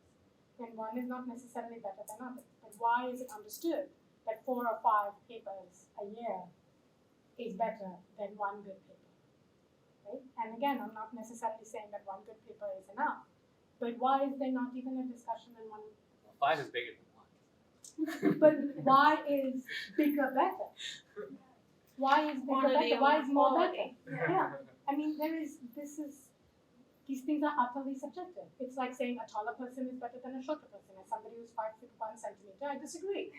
And one is not necessarily better than others. But why is it understood that 4 or 5 papers a year is better than one good paper? Right? And again, I'm not necessarily saying that one good paper is enough. But why is there not even a discussion in one? Well, 5 is bigger than 1. But why is bigger better? Why is bigger better? Why is more better? Yeah. I mean, these things are utterly subjective. It's like saying a taller person is better than a shorter person. As somebody who's 5 feet 1 centimeter, I disagree.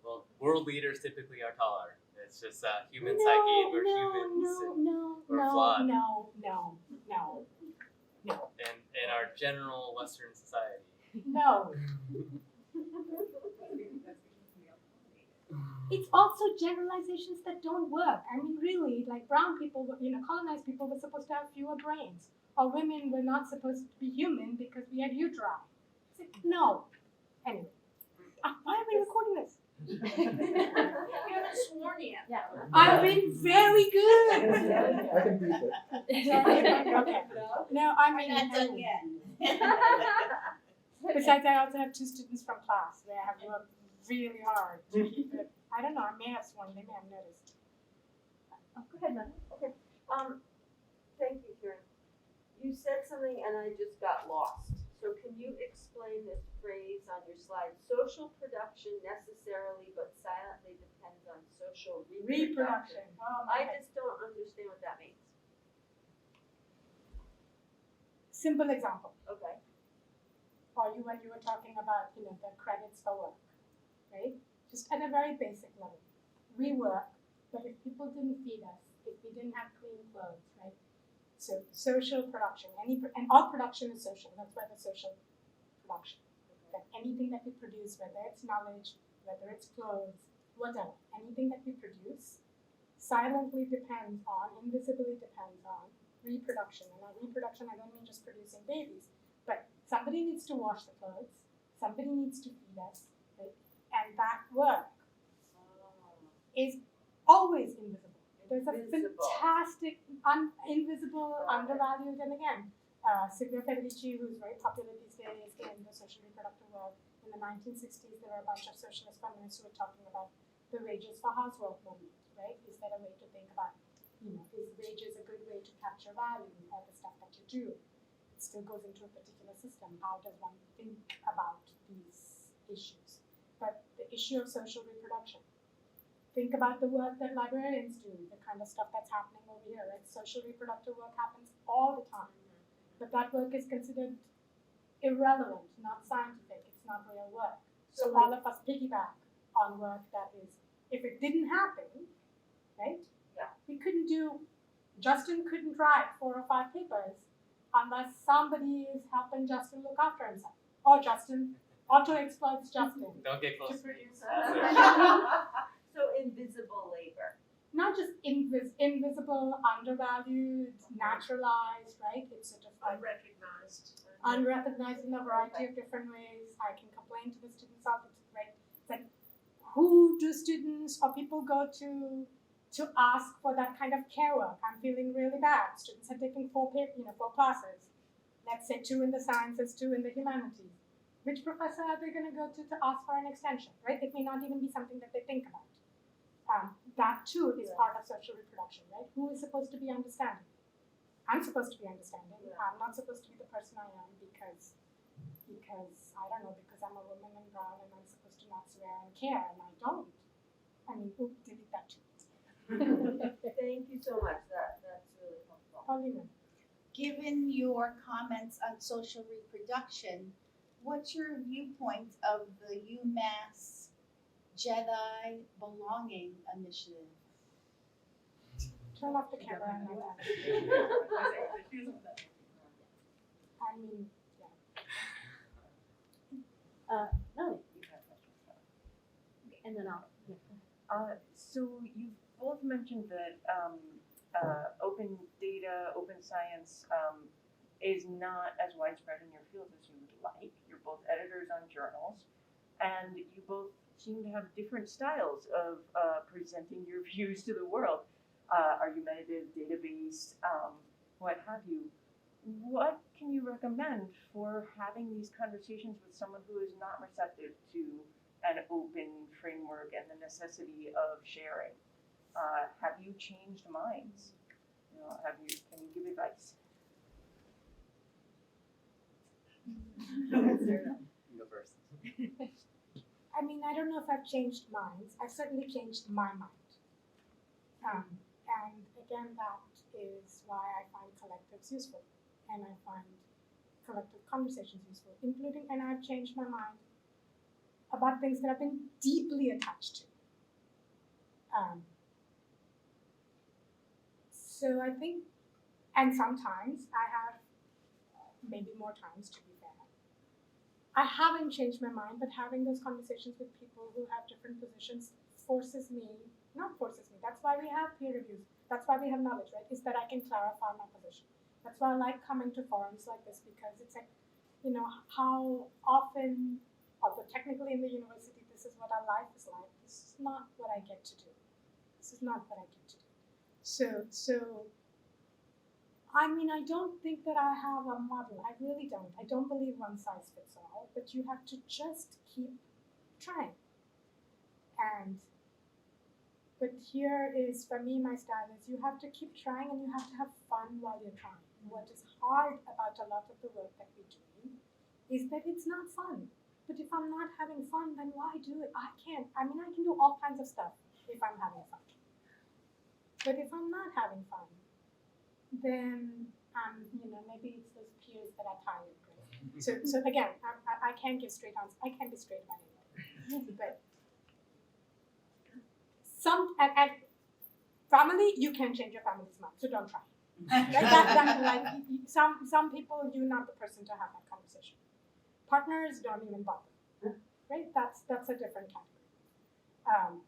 Well, world leaders typically are taller. It's just human psyche. We're humans. We're flawed. No. In our general Western society. No. It's also generalizations that don't work. I mean, really, like brown people, colonized people were supposed to have fewer brains. Or women were not supposed to be human because we had uteri. It's like, no. Anyway, why are we recording this? You haven't sworn yet. Yeah. I've been very good. I can beat it. Okay. No, I mean, We're not done yet. Besides, I also have 2 students from class. They have worked really hard to keep it. I don't know, I may have sworn, they may have noticed. Oh, go ahead, Nana. Okay, thank you, Kiran. You said something and I just got lost. So can you explain this phrase on your slide? Social production necessarily but silently depends on social reproduction. Oh, I just don't understand what that means. Simple example. Okay. or when you were talking about, the credits for work, right? Just at a very basic level. We work, but if people didn't feed us, if we didn't have clean clothes, right? So social production, and all production is social. That's why the social production. That anything that we produce, whether it's knowledge, whether it's clothes, whatever, anything that we produce silently depends on, invisibly depends on reproduction. And by reproduction, I don't mean just producing babies, but somebody needs to wash the clothes, somebody needs to feed us, right? And that work is always invisible. There's a fantastic, invisible, undervalued, and again, Silvia Federici, who's very popular these days in the social reproductive world. In the 1960s, there were a bunch of socialist feminists who were talking about the wages for housework movement, right? Is there a way to think about, is wages a good way to capture value for the stuff that you do? It still goes into a particular system. How does one think about these issues? But the issue of social reproduction. Think about the work that librarians do, the kind of stuff that's happening over here, right? Social reproductive work happens all the time. But that work is considered irrelevant, not scientific, it's not real work. So all of us piggyback on work that is, if it didn't happen, right? Yeah. We couldn't Justin couldn't write 4 or 5 papers unless somebody is helping Justin look after himself. Or Justin auto-exploits Justin. Don't get To close. produce So invisible labor. not just invisible, undervalued, naturalized, right? It's sort of like unrecognized in a variety of different ways. I can complain to the students office, right? It's like, who do students or people go to ask for that kind of care work? I'm feeling really bad. Students are taking 4 classes. Let's say 2 in the sciences, 2 in the humanities. Which professor are they going to go to ask for an extension, right? It may not even be something that they think about. That too is part of social reproduction, right? Who is supposed to be understanding? I'm supposed to be understanding. I'm not supposed to be the person I am because I don't know, because I'm a woman and brown and I'm supposed to not swear and care, and I don't. I mean, delete that too. Thank you so much. That's really helpful. Paulina. Given your comments on social reproduction, what's your viewpoint of the UMass Jedi Belonging Initiative? Turn off the camera and I mean, No. And then I'll. So you both mentioned that open data, open science is not as widespread in your field as you would like. You're both editors on journals, and you both seem to have different styles of presenting your views to the world. Argumentative, data-based, what have you. What can you recommend for having these conversations with someone who is not receptive to an open framework and the necessity of sharing? Have you changed minds? Can you give advice? You go first. I mean, I don't know if I've changed minds. I've certainly changed my mind. And again, that is why I find collectives useful. And I find collective conversations useful, including, and I've changed my mind about things that I've been deeply attached to. So I think, and sometimes I have, maybe more times to be fair, I haven't changed my mind, but having those conversations with people who have different positions forces me, that's why we have peer reviews, that's why we have knowledge, right, is that I can clarify my position. That's why I like coming to forums like this, because it's like, how often, although technically in the university this is what our life is like, this is not what I get to do. So I mean, I don't think that I have a model. I really don't. I don't believe one size fits all, but you have to just keep trying. But here is, for me, my style is you have to keep trying and you have to have fun while you're trying. What is hard about a lot of the work that we're doing is that it's not fun. But if I'm not having fun, then why do it? I can do all kinds of stuff if I'm having fun. But if I'm not having fun, then maybe it's those peers that are tired, right? So again, I can't give straight answers. I can't be straight about anything. But and family, you can change your family's mind, so don't try. Like some people, you're not the person to have that conversation. Partners, don't even bother. Right? That's a different category.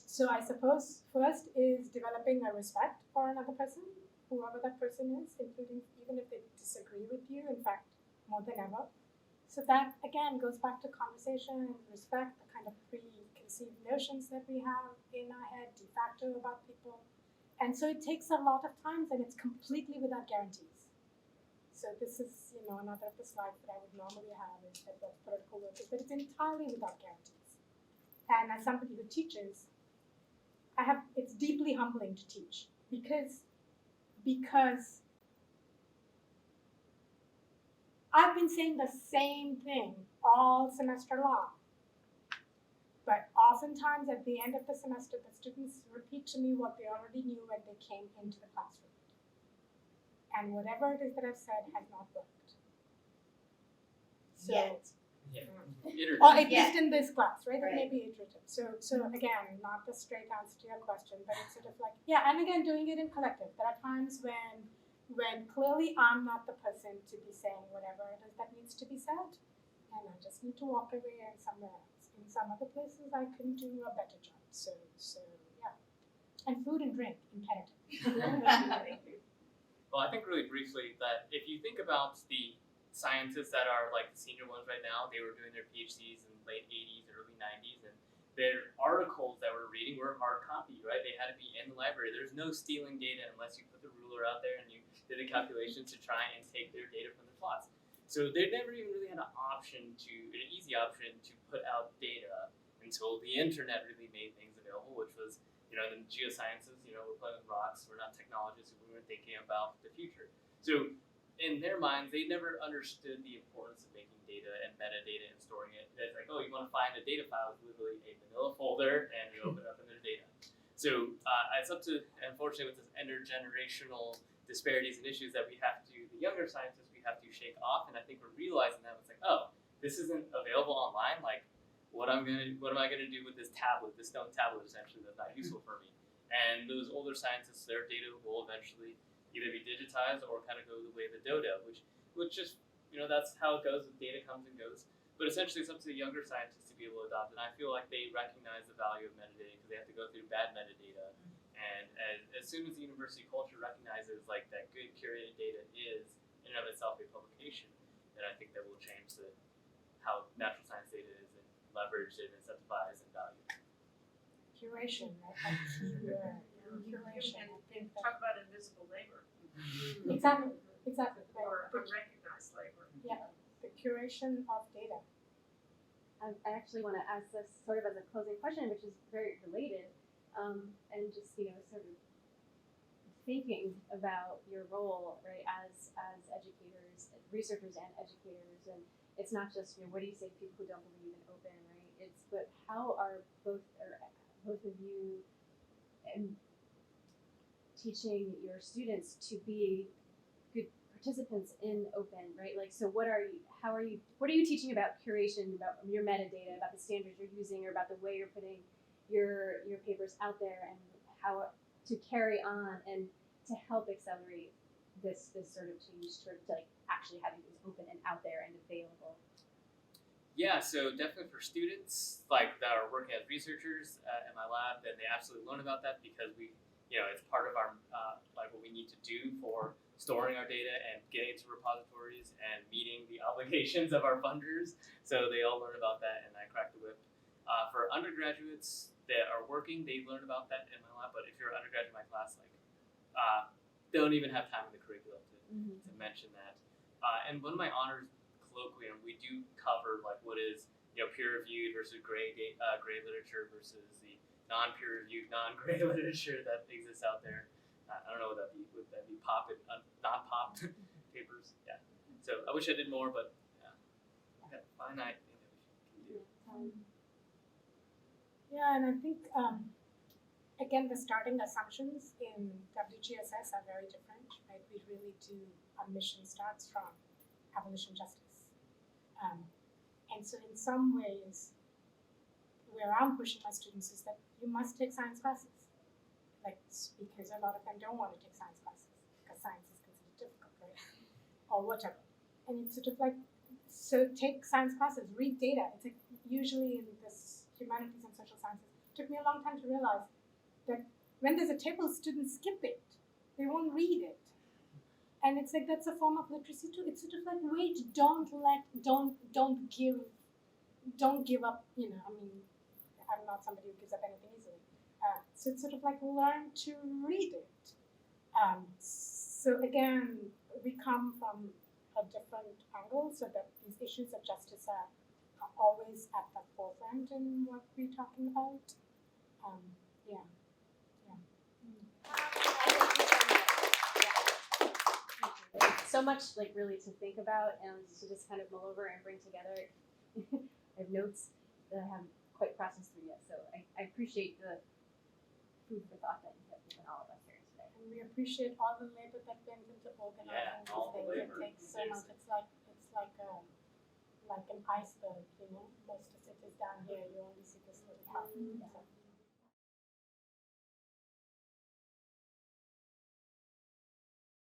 So I suppose first is developing a respect for another person, whoever that person is, including even if they disagree with you, in fact, more than ever. So that again goes back to conversation and respect, the kind of preconceived notions that we have in our head de facto about people. And so it takes a lot of times and it's completely without guarantees. So this is, another of the slides that I would normally have is that what's political work is, but it's entirely without guarantees. And as somebody who teaches, it's deeply humbling to teach because I've been saying the same thing all semester long. But oftentimes at the end of the semester, the students repeat to me what they already knew when they came into the classroom. And whatever it is that I've said has not worked. So, Iterative. or at Yeah. least in this class, right? It may Right. be iterative. So again, not the straight answer to your question, but it's sort of like, and again, doing it in collective. There are times when clearly I'm not the person to be saying whatever it is that needs to be said, and I just need to walk away and somewhere else. In some other places, I can do a better job. So yeah. And food and drink, imperative. Well, I think really briefly that if you think about the scientists that are like the senior ones right now, they were doing their PhDs in late 80s, early 90s, and their articles that we're reading were hard copy, right? They had to be in the library. There's no stealing data unless you put the ruler out there and you did a calculation to try and take their data from their plots. So they never even really had an easy option to put out data until the internet really made things available, which was, in geosciences, we're playing with rocks, we're not technologists, we weren't thinking about the future. So in their minds, they never understood the importance of making data and metadata and storing it. It's like, you want to find a data file, it's literally a manila folder, and you open it up in their data. So it's up to, unfortunately, with this intergenerational disparities and issues that the younger scientists, we have to shake off. And I think we're realizing that it's like, this isn't available online. Like, what am I gonna do with this tablet, this stone tablet, essentially, that's not useful for me? And those older scientists, their data will eventually either be digitized or kind of go the way of the dodo, which just, that's how it goes. Data comes and goes. But essentially, it's up to the younger scientists to be able to adopt it. And I feel like they recognize the value of metadata because they have to go through bad metadata. And as soon as the university culture recognizes like that good curated data is in and of itself a publication, then I think that will change how natural science data is and leveraged and incentivized and valued. Curation, right? A key word. Curation. And I think talk about invisible labor exactly. or unrecognized labor. Yeah, the curation of data. I actually want to ask this sort of as a closing question, which is very related, and just sort of thinking about your role, right, as educators, researchers, and educators, and it's not just what do you say to people who don't believe in open, right? But how are both of you teaching your students to be good participants in open, right? Like, so what are you teaching about curation, about your metadata, about the standards you're using, or about the way you're putting your papers out there, and how to carry on and to help accelerate this sort of change to like actually having things open and out there and available? Yeah, so definitely for students like that are working as researchers in my lab, then they absolutely learn about that because it's part of our like what we need to do for storing our data and getting it to repositories and meeting the obligations of our funders. So they all learn about that, and I crack the whip. For undergraduates that are working, they learn about that in my lab. But if you're an undergraduate in my class, they don't even have time in the curriculum to mention that. And one of my honors colloquium, we do cover like what is peer-reviewed versus gray literature versus the non-peer-reviewed, non-gray literature that exists out there. I don't know what that'd be. Would that be pop and not pop papers? Yeah. So I wish I did more, but I've got a finite thing that we can do. Yeah, and I think again the starting assumptions in WGSS are very different, right? We really do. Our mission starts from abolition justice. And so in some ways, where I'm pushing my students is that you must take science classes. Like, because a lot of them don't want to take science classes because science is considered difficult, right? Or whatever. And it's sort of like, so take science classes, read data. It's like usually in this humanities and social sciences, it took me a long time to realize that when there's a table, students skip it. They won't read it. And it's like, that's a form of literacy too. It's sort of like, wait, don't give up, you know, I mean, I'm not somebody who gives up anything easily. So it's sort of like learn to read it. So again, we come from a different angle so that these issues of justice are always at the forefront in what we're talking about. Yeah. So much like really to think about and to just kind of mull over and bring together. I have notes that I haven't quite processed through yet, so I appreciate the food for thought that you have given all of us here today. And we appreciate all the labor that went into organizing all the these things. labor. It takes so much. It's like an iceberg, you know. Most of it is down here. You only see this little part. So